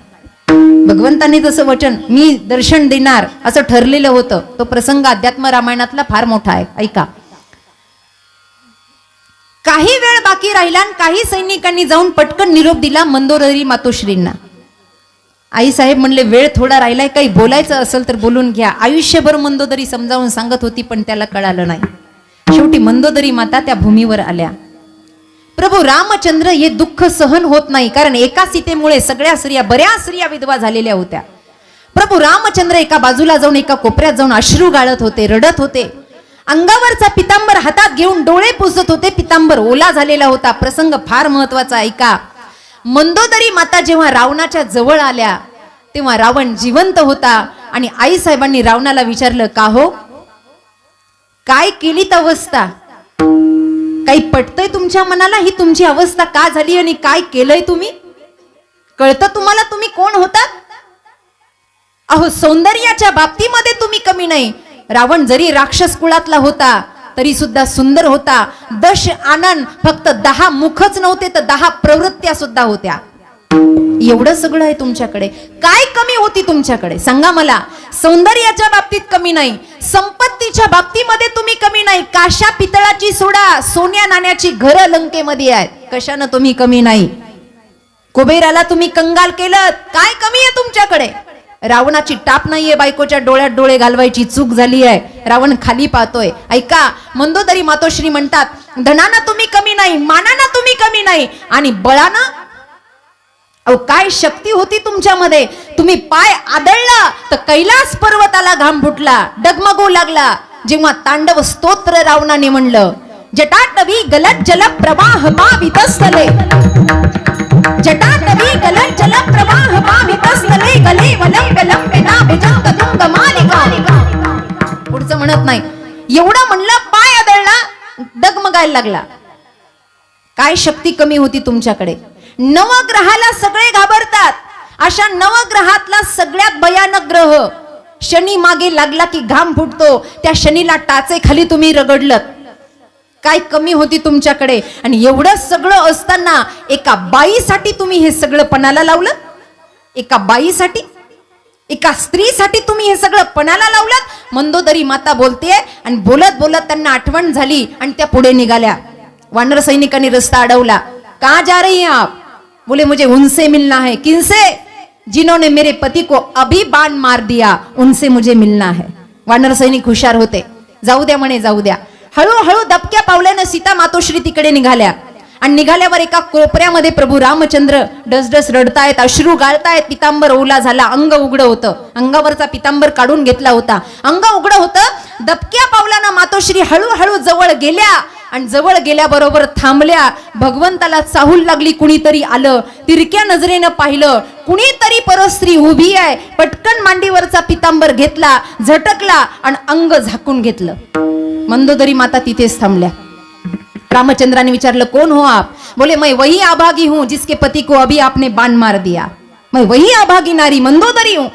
भगवंताने तसं वचन, मी दर्शन देणार असं ठरलेलं होतं. तो प्रसंग अध्यात्म रामायणातला फार मोठा आहे, ऐका. काही वेळ बाकी राहिला आणि काही सैनिकांनी जाऊन पटकन निरोप दिला मंदोदरी मातोश्रींना. आई साहेब म्हणले वेळ थोडा राहिलाय, काही बोलायचं असेल तर बोलून घ्या. आयुष्यभर मंदोदरी समजावून सांगत होती पण त्याला कळालं नाही. शेवटी मंदोदरी माता त्या भूमीवर आल्या. प्रभू रामचंद्र हे दुःख सहन होत नाही, कारण एका सीतेमुळे सगळ्या स्त्रिया, बऱ्याच स्त्रिया विधवा झालेल्या होत्या. प्रभू रामचंद्र एका बाजूला जाऊन एका कोपऱ्यात जाऊन अश्रू गाळत होते, रडत होते. अंगावरचा पितांबर हातात घेऊन डोळे पुसत होते. पितांबर ओला झालेला होता. प्रसंग फार महत्वाचा ऐका. मंदोदरी माता जेव्हा रावणाच्या जवळ आल्या तेव्हा रावण जिवंत होता आणि आई साहेबांनी रावणाला विचारलं, का हो, काय केलीत अवस्था? काही पटतंय तुमच्या मनाला? ही तुमची अवस्था का झाली आणि काय केलंय तुम्ही? कळतं तुम्हाला तुम्ही कोण होतात? अहो, सौंदर्याच्या बाबतीमध्ये तुम्ही कमी नाही. रावण जरी राक्षस कुळातला होता तरी सुद्धा सुंदर होता. 10 आनंद, फक्त 10 मुखच नव्हते तर 10 प्रवृत्त्या सुद्धा होत्या. एवढं सगळं आहे तुमच्याकडे. काय कमी होती तुमच्याकडे सांगा मला? सौंदर्याच्या बाबतीत कमी नाही, संपत्तीच्या बाबतीमध्ये तुम्ही कमी नाही. काशा पितळाची सोडा, सोन्या नाण्याची घरं लंकेमध्ये आहेत. कशानं तुम्ही कमी नाही? कुबेराला तुम्ही कंगाल केलं, काय कमी आहे तुमच्याकडे? रावणाची टाप नाहीये बायकोच्या डोळ्यात डोळे घालवायची, चूक झाली आहे. रावण खाली पाहतोय. ऐका, मंदोदरी मातोश्री म्हणतात, धनानं तुम्ही कमी नाही, मानानं तुम्ही कमी नाही, आणि बळानं, अहो काय शक्ती होती तुमच्यामध्ये. तुम्ही पाय आदळला तर कैलास पर्वताला घाम फुटला, डगमगू लागला. जेव्हा तांडव स्तोत्र रावणाने म्हणलं, जटाटवी गलत जल प्रवाह पावितस्थले, जटाटवी गलत जल प्रवाह पावितस्थले, गले वलम गलम पेना भुजंग तुंग मालिका. पुढचं म्हणत नाही. एवढं म्हणलं, पाय आदळला, डगमगायला लागला. काय शक्ती कमी होती तुमच्याकडे? नवग्रहाला सगळे घाबरतात. अशा नवग्रहातला सगळ्यात भयानक ग्रह शनी मागे लागला की घाम फुटतो. त्या शनीला टाचे खाली तुम्ही रगडलत. काय कमी होती तुमच्याकडे? आणि एवढं सगळं असताना एका बाईसाठी तुम्ही हे सगळं पणाला लावलं. एका बाईसाठी, एका स्त्रीसाठी तुम्ही हे सगळं पणाला लावलं. मंदोदरी माता बोलते आणि बोलत बोलत त्यांना आठवण झाली आणि त्या पुढे निघाल्या. वानर सैनिकांनी रस्ता अडवला. कहां जा रही हैं आप? बोले मुझे उनसे मिलना है. किनसे? जिन्होंने मेरे पति को अभी बाण मार दिया, उनसे मुझे मिलना है. वानर सैनिक हुशार होते. जाऊ द्या म्हणे, जाऊ द्या. हळूहळू दबक्या पावल्यानं सीता मातोश्री तिकडे निघाल्या. आणि निघाल्यावर एका कोपऱ्यामध्ये प्रभू रामचंद्र डसडस रडतायत, अश्रू गाळतायत. पितांबर ओला झाला, अंग उघडं होतं. अंगावरचा पितांबर काढून घेतला होता, अंग उघडं होतं. दबक्या पावलानं मातोश्री हळूहळू जवळ गेल्या आणि जवळ गेल्याबरोबर थांबल्या. भगवंताला चाहूल लागली. कुणीतरी आलं, तिरक्या नजरेनं पाहिलं, कुणीतरी परस्त्री उभी आहे. पटकन मांडीवरचा पितांबर घेतला, झटकला आणि अंग झाकून घेतलं. मंदोदरी माता तिथेच थांबल्या. रामचंद्राने विचारलं, कौन हो आप? बोले मैं वही अभागी हूं जिसके पति को अभी आपने बाण मार दिया. मैं वही अभागी नारी मंदोदरी हूं.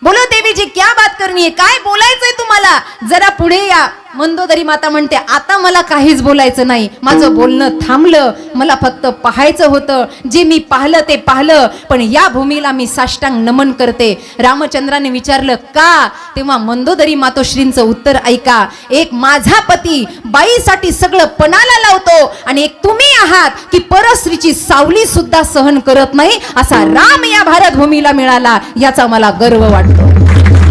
बोलो देवी जी, क्या बात करनी है? काय बोलायचंय तुम्हाला? जरा पुढे या. मंदोदरी माता म्हणते, आता मला काहीच बोलायचं नाही. माझं बोलणं थांबलं. मला फक्त पाहायचं होतं. जे मी पाहिलं ते पाहिलं, पण या भूमीला मी साष्टांग नमन करते. रामचंद्राने विचारलं, का? तेव्हा मंदोदरी मातोश्रींचं उत्तर ऐका. एक माझा पती बाईसाठी सगळं पणाला लावतो, आणि एक तुम्ही आहात की परस्त्रीची सावली सुद्धा सहन करत नाही. असा राम या भारत भूमीला मिळाला, याचा मला गर्व वाटतो.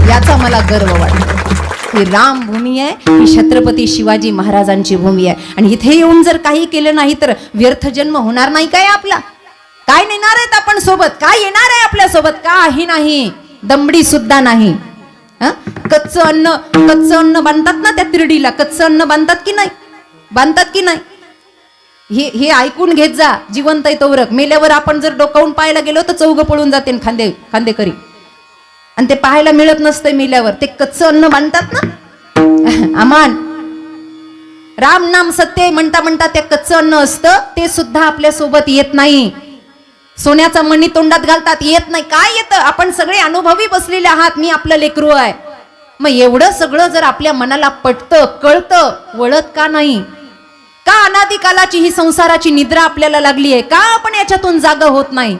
याचा मला गर्व वाटतो. ही राम भूमी आहे, ही छत्रपती शिवाजी महाराजांची भूमी आहे. आणि इथे येऊन जर काही केलं नाही तर व्यर्थ जन्म होणार नाही काय आपला? काय नेणार आहेत आपण सोबत? काय येणार आहे आपल्या सोबत? काही नाही, दमडी सुद्धा नाही. कच्चं अन्न बांधतात ना त्या तिरडीला, कच्चं अन्न बांधतात की नाही? बांधतात की नाही? हे ऐकून घेत जा. जिवंत आहे तोवरक. मेल्यावर आपण जर डोकावून पाहायला गेलो तर चौघ पळून जाते खांदेकरी, आणि ते पाहायला मिळत नसतं मेल्यावर. ते कच्चं अन्न बांधतात ना अमान. राम नाम सत्य म्हणता म्हणता ते कच्चं अन्न असतं, ते सुद्धा आपल्या सोबत येत नाही. सोन्याचा मणी तोंडात घालतात, येत नाही. काय येतं? आपण सगळे अनुभवी बसलेले आहात. मी आपलं लेकरू आहे. मग एवढं सगळं जर आपल्या मनाला पटतं, कळतं, वळत का नाही? का अनादिकालाची ही संसाराची निद्रा आपल्याला लागली आहे? का आपण याच्यातून जागा होत नाही?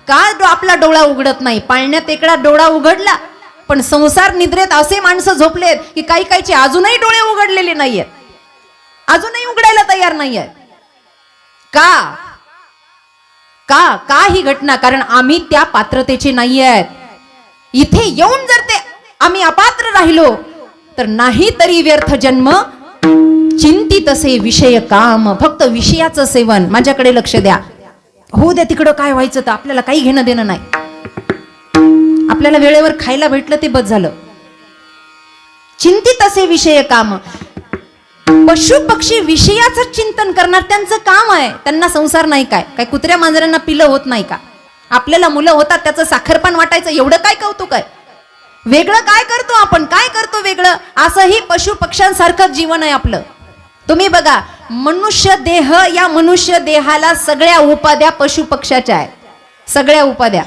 का आपला डोळा उघडत नाही? पाळण्यात एकडा डोळा उघडला, पण संसार निद्रेत असे माणसं झोपलेत की काही काहीचे अजूनही डोळे उघडलेले नाहीयेत, अजूनही उघडायला तयार नाहीयेत. का का का ही घटना? कारण आम्ही त्या पात्रतेचे नाही आहेत. इथे येऊन जर ते आम्ही अपात्र राहिलो तर नाही तरी व्यर्थ जन्म. चिंतित असे विषय काम, फक्त विषयाचं सेवन. माझ्याकडे लक्ष द्या. होऊ द्या तिकडं काय व्हायचं तर आपल्याला काही घेणं देणं नाही. आपल्याला वेळेवर खायला भेटलं ते बस झालं. चिंतित असे विषय काम. पशु पक्षी विषयाचं चिंतन करणार त्यांचं काम आहे. त्यांना संसार नाही काय? काय कुत्र्या मांजरांना पिलं होत नाही का? आपल्याला मुलं होतात त्याचं साखरपान वाटायचं एवढं काय कौतुक आहे? वेगळं काय करतो आपण? काय करतो वेगळं? असंही पशु पक्ष्यांसारखं जीवन आहे आपलं. तुम्ही बघा, मनुष्य देह, या मनुष्य देहाला सगळ्या उपाध्या पशु पक्ष्याच्या आहेत. सगळ्या उपाध्या.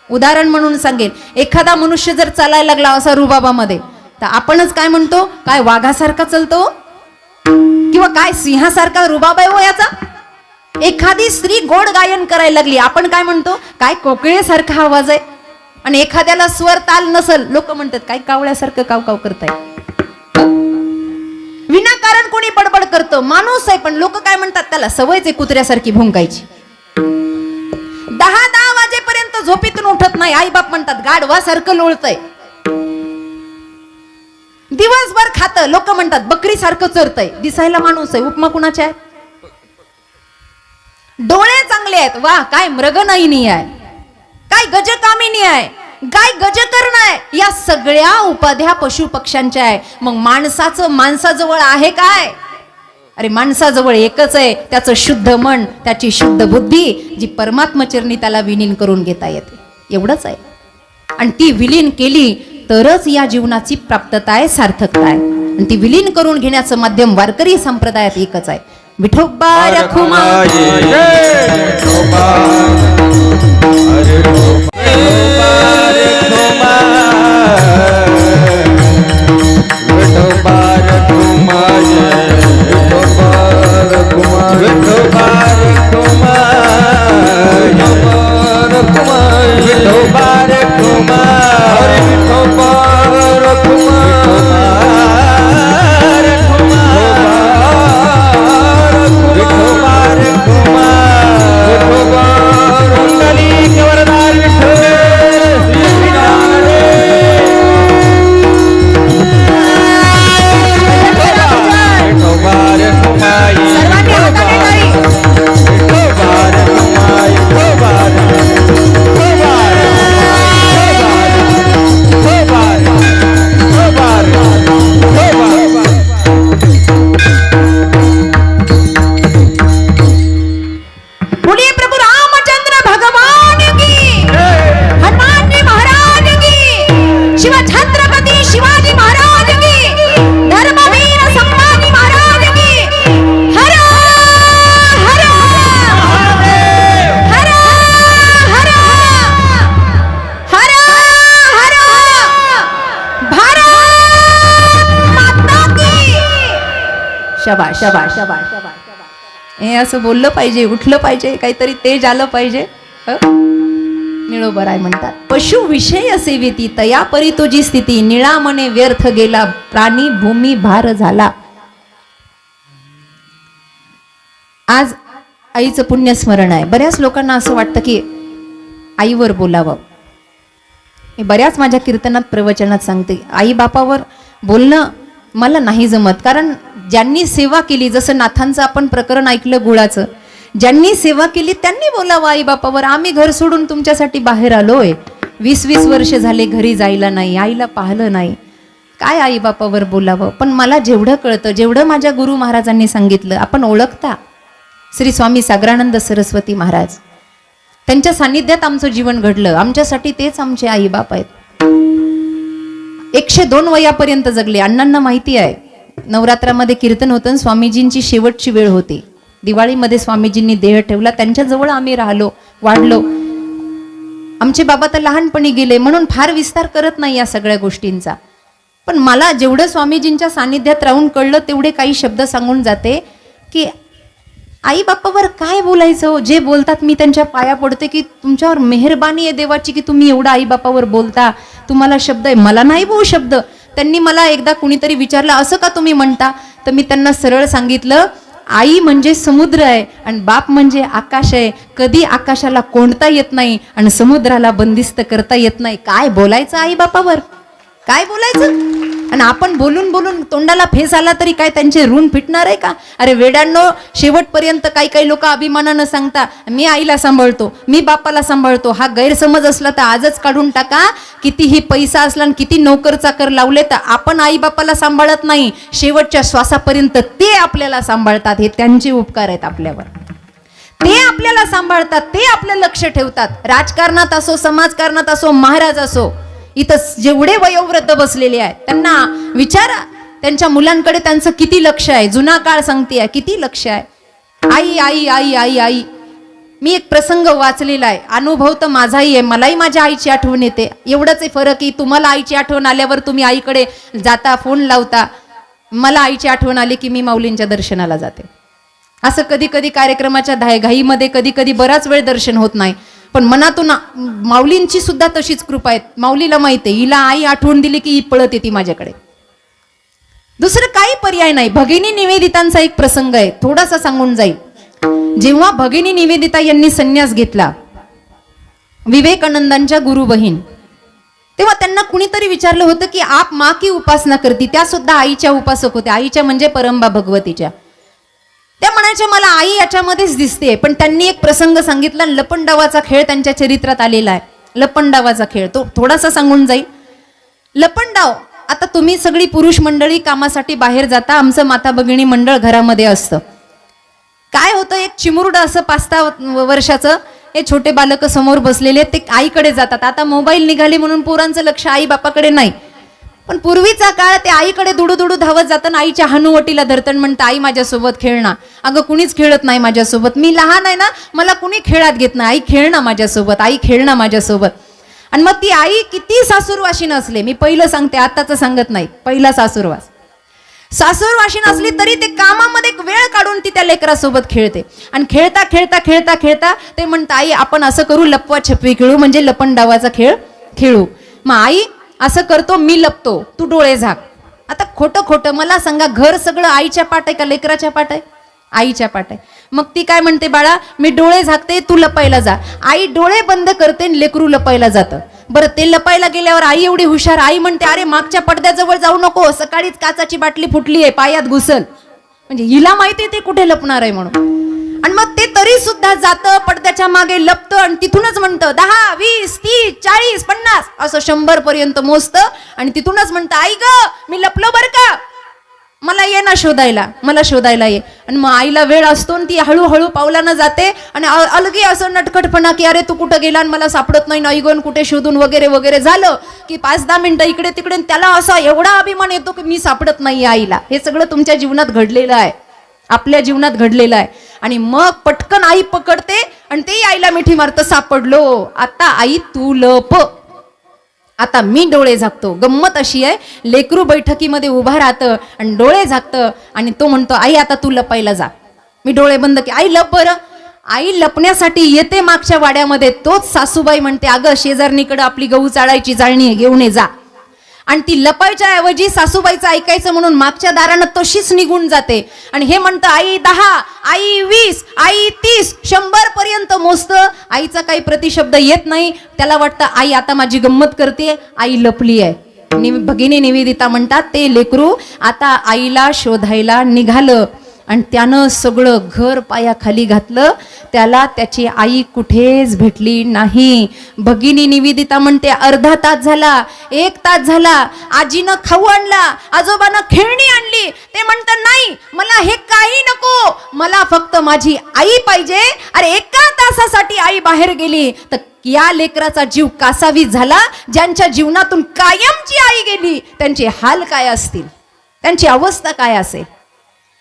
उदाहरण म्हणून सांगेल, एखादा मनुष्य जर चालायला लागला असा रुबाबामध्ये, तर आपणच काय म्हणतो? काय वाघासारखा चलतो किंवा काय सिंहासारखा रुबाब आहे हो याचा. एखादी स्त्री गोड गायन करायला लागली, आपण काय म्हणतो? काय कोकिळेसारखा आवाज आहे. आणि एखाद्याला स्वर ताल नसल, लोक म्हणतात काय कावळ्यासारखं काव काव करताय. विनाकारण कोणी बडबड करतं, माणूस आहे पण लोक काय म्हणतात? त्याला सवयच आहे कुत्र्यासारखी भुंकायची. 10 वाजेपर्यंत झोपेतून उठत नाही. आई बाप म्हणतात गाढवासारखं लोळतय. दिवसभर खातं, लोक म्हणतात बकरी सारखं चरतय. दिसायला माणूस आहे, उपमा कुणाच्या आहे? डोळे चांगले आहेत, वा काय मृगनयनी आहे, काय गजकामिनी आहे, काय गजकर्ण आहे. या सगळ्या उपाध्या पशु पक्ष्यांच्या आहे. मग माणसाचं माणसाजवळ आहे काय? अरे माणसाजवळ एकच आहे, त्याचं शुद्ध मन, त्याची शुद्ध बुद्धी, जी परमात्मचरणी त्याला विलीन करून घेता येते. एवढंच आहे. आणि ती विलीन केली तरच या जीवनाची प्राप्तता आहे, सार्थकता आहे. आणि ती विलीन करून घेण्याचं माध्यम वारकरी संप्रदायात एकच आहे. विठोबा रखुमाई. शबाश शबाश शबाश शबाश. हे असं बोललं पाहिजे, उठलं पाहिजे, काहीतरी तेज आलं पाहिजे. निळोबराय म्हणतात, पशु विषय सेवेती तया परी तुझी स्थिती, निळा मने व्यर्थ गेला, प्राणी भूमी भार झाला. आज आईचं पुण्यस्मरण आहे. बऱ्याच लोकांना असं वाटतं की आईवर बोलावं. मी बऱ्याच माझ्या कीर्तनात प्रवचनात सांगते, आई बापावर बोलणं मला नाही जमत. कारण ज्यांनी सेवा केली, जसं नाथांचं आपण प्रकरण ऐकलं गुळाचं, ज्यांनी सेवा केली त्यांनी बोलावं आई बापावर. आम्ही घर सोडून तुमच्यासाठी बाहेर आलोय, 20-20 वर्ष झाले घरी जायला नाही, आईला पाहिलं नाही, काय आई बापावर बोलावं. पण मला जेवढं कळतं, जेवढं माझ्या गुरु महाराजांनी सांगितलं, आपण ओळखता श्री स्वामी सागरानंद सरस्वती महाराज, त्यांच्या सानिध्यात आमचं जीवन घडलं. आमच्यासाठी तेच आमचे आई बाप आहेत. 102 वयापर्यंत जगले. अण्णांना माहिती आहे, नवरात्रामध्ये कीर्तन होतं, स्वामीजींची शेवटची वेळ होती. दिवाळीमध्ये स्वामीजींनी देह ठेवला, त्यांच्याजवळ आम्ही राहिलो, वाढलो. आमचे बाबा तर लहानपणी गेले, म्हणून फार विस्तार करत नाही या सगळ्या गोष्टींचा. पण मला जेवढं स्वामीजींच्या सानिध्यात राहून कळलं, तेवढे काही शब्द सांगून जाते की आई बापावर काय बोलायचं. जे बोलतात मी त्यांच्या पाया पडते की तुमच्यावर मेहरबानी आहे देवाची की तुम्ही एवढा आई बापावर बोलता, तुम्हाला शब्द आहे, मला नाही भाऊ शब्द. त्यांनी मला एकदा कुणीतरी विचारलं, असं का तुम्ही म्हणता? तर मी त्यांना सरळ सांगितलं, आई म्हणजे समुद्र आहे आणि बाप म्हणजे आकाश आहे. कधी आकाशाला कोंडता येत नाही आणि समुद्राला बंदिस्त करता येत नाही. काय बोलायचं आई बापावर, काय बोलायचं? आणि आपण बोलून बोलून तोंडाला फेस आला तरी काय त्यांचे ऋण फिटणार आहे का? अरे वेडांनो, शेवटपर्यंत काही काही लोक अभिमानानं सांगता मी आईला सांभाळतो, मी बापाला सांभाळतो. हा गैरसमज असला तर आजच काढून टाका. कितीही पैसा असला आणि किती नोकर चाकर लावले तर आपण आई बापाला सांभाळत नाही, शेवटच्या श्वासापर्यंत ते आपल्याला सांभाळतात. हे त्यांचे उपकार आहेत आपल्यावर. ते आपल्याला सांभाळतात, ते आपलं लक्ष ठेवतात. राजकारणात असो, समाजकारणात असो, महाराज असो, इथं जेवढे वयोवृद्ध बसलेले आहेत त्यांना विचारा त्यांच्या मुलांकडे त्यांचं किती लक्ष आहे. जुना काळ सांगते किती लक्ष आहे. आई आई आई आई आई. मी एक प्रसंग वाचलेला आहे, अनुभव तर माझाही आहे, मलाही माझ्या आईची आठवण येते. एवढंच आहे फरक की तुम्हाला आईची आठवण आल्यावर तुम्ही आईकडे जाता, फोन लावता. मला आईची आठवण आली की मी माऊलींच्या दर्शनाला जाते. असं कधी कधी कार्यक्रमाच्या घाईमध्ये कधी कधी बराच वेळ दर्शन होत नाही, पण मनातून माऊलींची सुद्धा तशीच कृपा आहे. माऊलीला माहिती आहे हिला आई आठवण दिली की ही पळत येते माझ्याकडे. दुसरं काही पर्याय नाही. भगिनी निवेदितांचा एक प्रसंग आहे, थोडासा सांगून जाईल. जेव्हा भगिनी निवेदिता यांनी संन्यास घेतला, विवेकानंदांच्या गुरु बहीण, तेव्हा त्यांना कुणीतरी विचारलं होतं की आप माँ की उपासना करती. त्या सुद्धा आईच्या उपासक होत्या. आईच्या म्हणजे परंबा भगवतीच्या. त्या म्हणायच्या मला आई याच्यामध्येच दिसते. पण त्यांनी एक प्रसंग सांगितला, लपंडावाचा खेळ त्यांच्या चरित्रात आलेला आहे. लपंडावाचा खेळ तो थोडासा सांगून जाईल. लपंडाव, आता तुम्ही सगळी पुरुष मंडळी कामासाठी बाहेर जाता, आमचं माता भगिनी मंडळ घरामध्ये असतं. काय होतं, एक चिमुरडं असं 5-6 वर्षाचं, हे छोटे बालक समोर बसलेले, ते आईकडे जातात. आता मोबाईल निघाले म्हणून पोरांचं लक्ष आई बापाकडे नाही, पण पूर्वीचा काळ ते आईकडे दुडू दुडू धावत जाताना आईच्या हनुवटीला धरतन म्हणतं आई माझ्यासोबत खेळणं. अगं कुणीच खेळत नाही माझ्यासोबत, मी लहान आहे ना, मला कुणी खेळात घेत नाही, आई खेळणं माझ्यासोबत, आई खेळणं माझ्यासोबत. आणि मग ती आई किती सासूरवाशी नसले, मी पहिलं सांगते आताच सांगत नाही, पहिला सासूरवाशी नसली तरी ते कामामध्ये वेळ काढून ती त्या लेकरासोबत खेळते. आणि खेळता खेळता खेळता खेळता ते म्हणतं आई आपण असं करू, लपवा छपवी खेळू, म्हणजे लपंडावाचा खेळ खेळू. मग आई असं करतो, मी लपतो, तू डोळे झाक. आता खोटं खोटं मला सांगा, घर सगळं आईच्या पाठ आहे का लेकराच्या पाठ आहे? आईच्या पाठ आहे. मग ती काय म्हणते, बाळा मी डोळे झाकते, तू लपायला जा. आई डोळे बंद करते आणि लेकरू लपायला जातं. बरं, ते लपायला गेल्यावर आई एवढी हुशार, आई म्हणते अरे मागच्या पडद्याजवळ जाऊ नको, सकाळीच काचाची बाटली फुटली आहे, पायात घुसल. म्हणजे हिला माहिती ते कुठे लपणार आहे म्हणून. आणि मग ते तरी सुद्धा जातं, पडद्याच्या मागे लपतं आणि तिथूनच म्हणतं 10, 20, 30, 40, 50 असं 100 पर्यंत मोजतं. आणि तिथूनच म्हणतं आई ग मी लपलो बरं का, मला ये ना शोधायला, मला शोधायला ये. आणि मग आईला वेळ असतो आणि ती हळूहळू पावलानं जाते आणि अलगी असं नटखटपणा की अरे तू कुठं गेला आणि मला सापडत नाही, नाही गण कुठे शोधून वगैरे वगैरे. झालं की 5-10 मिनिटं इकडे तिकडे, त्याला असा एवढा अभिमान येतो की मी सापडत नाही आईला. हे सगळं तुमच्या जीवनात घडलेलं आहे, आपल्या जीवनात घडलेलं आहे. आणि मग पटकन आई पकडते आणि ते आईला मिठी मारतं, सापडलो, आता आई तू लप, आता मी डोळे झाकतो. गंमत अशी आहे, लेकरू बैठकीमध्ये उभा राहतं आणि डोळे झाकतं आणि तो म्हणतो आई आता तू लपायला जा. मी डोळे बंद की आई लप बरं. आई लपण्यासाठी येते मागच्या वाड्यामध्ये, तोच सासूबाई म्हणते अगं शेजारणीकडे आपली गहू चाळायची चाळणी आहे, घेऊन ये जा. आणि ती लपायच्या ऐवजी सासूबाईचं ऐकायचं म्हणून मागच्या दारानं तशीच निघून जाते. आणि हे म्हणतं आई 10, आई 20, आई 30, 100 पर्यंत मोजतं. आईचा काही प्रतिशब्द येत नाही. त्याला वाटतं आई आता माझी गंमत करते, आई लपली आहे. भगिनी निवेदिता म्हणतात ते लेकरू आता आईला शोधायला निघालं आणि त्यानं सगळं घर पायाखाली घातलं, त्याला त्याची आई कुठेच भेटली नाही. भगिनी निवेदिता म्हणते अर्धा तास झाला, 1 तास झाला, आजीनं खाऊ आणला, आजोबानं खेळणी आणली, ते म्हणतात नाही मला हे काही नको, मला फक्त माझी आई पाहिजे. अरे 1 तासासाठी आई बाहेर गेली तर या लेकराचा जीव कासावीस झाला. ज्यांच्या जीवनातून कायमची आई गेली त्यांचे हाल काय असतील, त्यांची अवस्था काय असेल.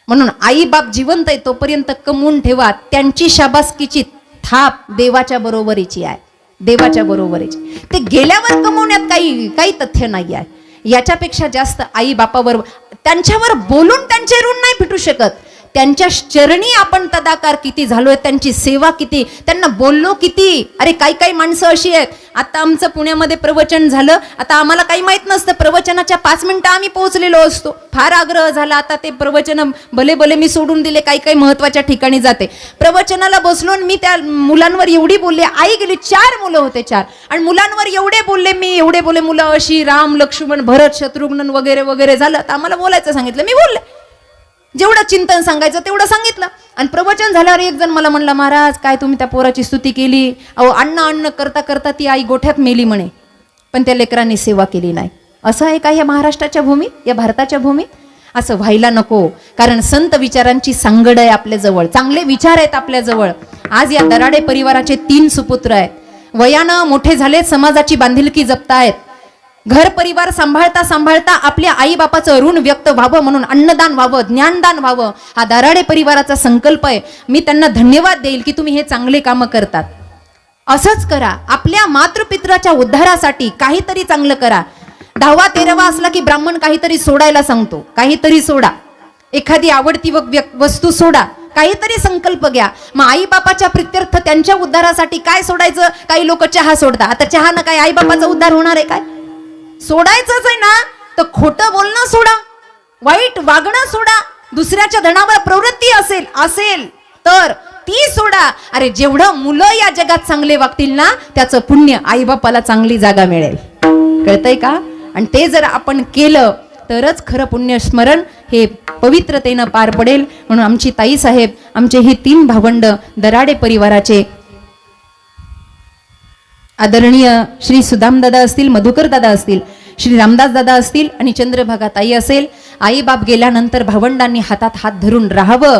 म्हणून आई बाप जिवंत आहे तोपर्यंत कमवून ठेवा, त्यांची शाबासकीची थाप देवाच्या बरोबरीची आहे, देवाच्या बरोबरीची. ते गेल्यावर कमवण्यात काही तथ्य नाही आहे. याच्यापेक्षा जास्त आई बापावर त्यांच्यावर बोलून त्यांचे ऋण नाही फिटू शकत. त्यांच्या चरणी आपण तदाकार किती झालोय, त्यांची सेवा किती, त्यांना बोललो किती. अरे काही काही माणसं अशी आहेत, आता आमचं पुण्यामध्ये प्रवचन झालं, आता आम्हाला काही माहित नसतं, प्रवचनाच्या 5 मिनिटं आम्ही पोहोचलेलो असतो, फार आग्रह झाला, आता ते प्रवचन भले भले मी सोडून दिले, काही काही महत्वाच्या ठिकाणी जाते, प्रवचनाला बसलो मी त्या मुलांवर एवढी बोलले, आई गेली, 4 मुलं होते 4, आणि मुलांवर एवढे बोलले मी, एवढे बोलले, मुलं अशी राम लक्ष्मण भरत शत्रुघ्न वगैरे वगैरे झालं, तर आम्हाला बोलायचं सांगितलं, मी बोलले, जेवढं चिंतन सांगायचं तेवढं सांगितलं. आणि प्रवचन झाल्यावर एक जण मला म्हणला, महाराज काय तुम्ही त्या पोराची स्तुती केली, अहो अन्न करता करता ती आई गोठ्यात मेली म्हणे, पण त्या लेकरांनी सेवा केली नाही. असं आहे का या महाराष्ट्राच्या भूमीत, या भारताच्या भूमीत? असं व्हायला नको, कारण संत विचारांची सांगड आहे आपल्या जवळ, चांगले विचार आहेत आपल्या जवळ. आज या दराडे परिवाराचे 3 सुपुत्र आहेत, वयानं मोठे झाले, समाजाची बांधिलकी जपतायत, घर परिवार सांभाळता सांभाळता आपल्या आई बापाचं ऋण व्यक्त व्हावं म्हणून अन्नदान व्हावं, ज्ञानदान व्हावं, हा दराडे परिवाराचा संकल्प आहे. मी त्यांना धन्यवाद देईल की तुम्ही हे चांगले कामं करतात. असंच करा, आपल्या मातृपित्राच्या उद्धारासाठी काहीतरी चांगलं करा. 10वा 13वा असला की ब्राह्मण काहीतरी सोडायला सांगतो, काहीतरी सोडा, एखादी आवडती वस्तू सोडा, काहीतरी संकल्प घ्या. मग आई बापाच्या प्रित्यर्थ त्यांच्या उद्धारासाठी काय सोडायचं? काही लोक चहा सोडतात. आता चहानं काय आई बापाचा उद्धार होणार आहे काय? सोडायचंच आहे ना, तर खोटं बोलणं सोडा, वाईट वागणं सोडा, दुसऱ्याच्या धनावर प्रवृत्ती असेल तर ती सोडा. अरे जेवढं मुलं या जगात चांगले वागतील ना, त्याचं पुण्य आई बापाला चांगली जागा मिळेल. कळतंय का? आणि ते जर आपण केलं तरच खरं पुण्य स्मरण हे पवित्रतेनं पार पडेल. म्हणून आमची ताई साहेब, आमचे ही 3 भावंड दराडे परिवाराचे आदरणीय श्री सुदामदादा असतील, मधुकर दादा असतील, श्री रामदास दादा असतील आणि चंद्रभागा ताई असेल, आई बाप गेल्यानंतर भावंडांनी हातात हात धरून राहावं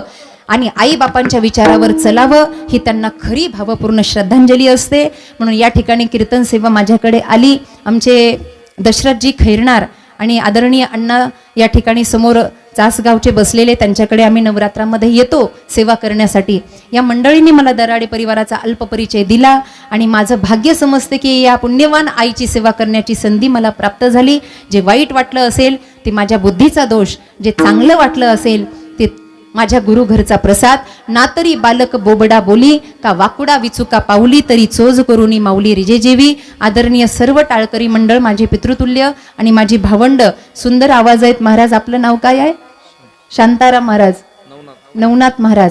आणि आई बापांच्या विचारावर चलावं, ही त्यांना खरी भावपूर्ण श्रद्धांजली असते. म्हणून या ठिकाणी कीर्तन सेवा माझ्याकडे आली. आमचे दशरथजी खैरनार आणि आदरणीय अण्णा या ठिकाणी समोर चासगावचे बसलेले, त्यांच्याकडे आम्ही नवरात्रामध्ये येतो सेवा करण्यासाठी. या मंडळींनी मला दराडे परिवाराचा अल्प परिचय दिला आणि माझं भाग्य समजते की या पुण्यवान आईची सेवा करण्याची संधी मला प्राप्त झाली. जे वाईट वाटलं असेल ते माझ्या बुद्धीचा दोष, जे चांगलं वाटलं असेल ते माझ्या गुरुघरचा प्रसाद. ना तरी बालक बोबडा बोली, का वाकुडा विचुका पाऊली, तरी चोज करुनी माऊली रिजे जेवी. आदरणीय सर्व टाळकरी मंडळ, माझे पितृतुल्य आणि माझी भावंड, सुंदर आवाज आहेत. महाराज आपलं नाव काय आहे? शांताराम महाराज, नवनाथ महाराज,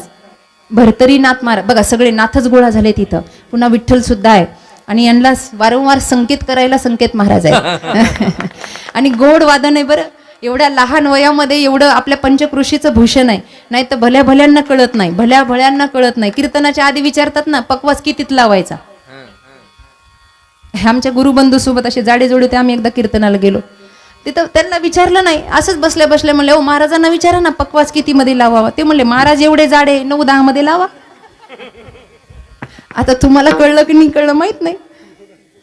भरतरीनाथ महाराज. बघा सगळे नाथच गोळा झाले तिथं. पुन्हा विठ्ठल सुद्धा आहे आणि यांना वारंवार संकेत करायला संकेत महाराज आहे आणि गोड वादन आहे बरं. एवढ्या लहान वयामध्ये एवढं आपल्या पंचकृषीचं भूषण आहे. नाही तर भल्या भल्यांना कळत नाही, भल्या भल्यांना कळत नाही. कीर्तनाच्या आधी विचारतात ना, पकवास कितीत लावायचा. आमच्या गुरुबंधू सोबत असे जाडे जोडे होते. आम्ही एकदा कीर्तनाला गेलो, तिथं त्यांना विचारलं नाही, असंच बसल्या बसल्या म्हणले, ओ महाराजांना विचारा ना पकवास किती मध्ये लावावा. ते म्हणले, महाराज एवढे जाडे, 9-10 मध्ये लावा. आता तुम्हाला कळलं की नाही कळलं माहित नाही.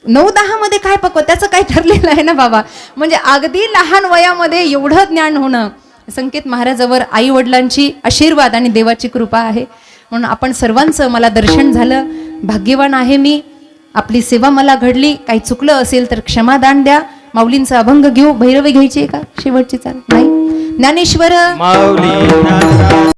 9-10 मध्ये काय पकव, त्याचं काय ठरलेलं आहे ना बाबा. म्हणजे अगदी लहान वयामध्ये एवढं ज्ञान होणं, संकेत महाराजावर आई वडिलांची आशीर्वाद आणि देवाची कृपा आहे. म्हणून आपण सर्वांचं मला दर्शन झालं, भाग्यवान आहे मी. आपली सेवा मला घडली. काही चुकलं असेल तर क्षमादान द्या. माऊलींचा अभंग घेऊ. भैरवी घ्यायची आहे का शेवटची? चाल नाही. ज्ञानेश्वर माऊली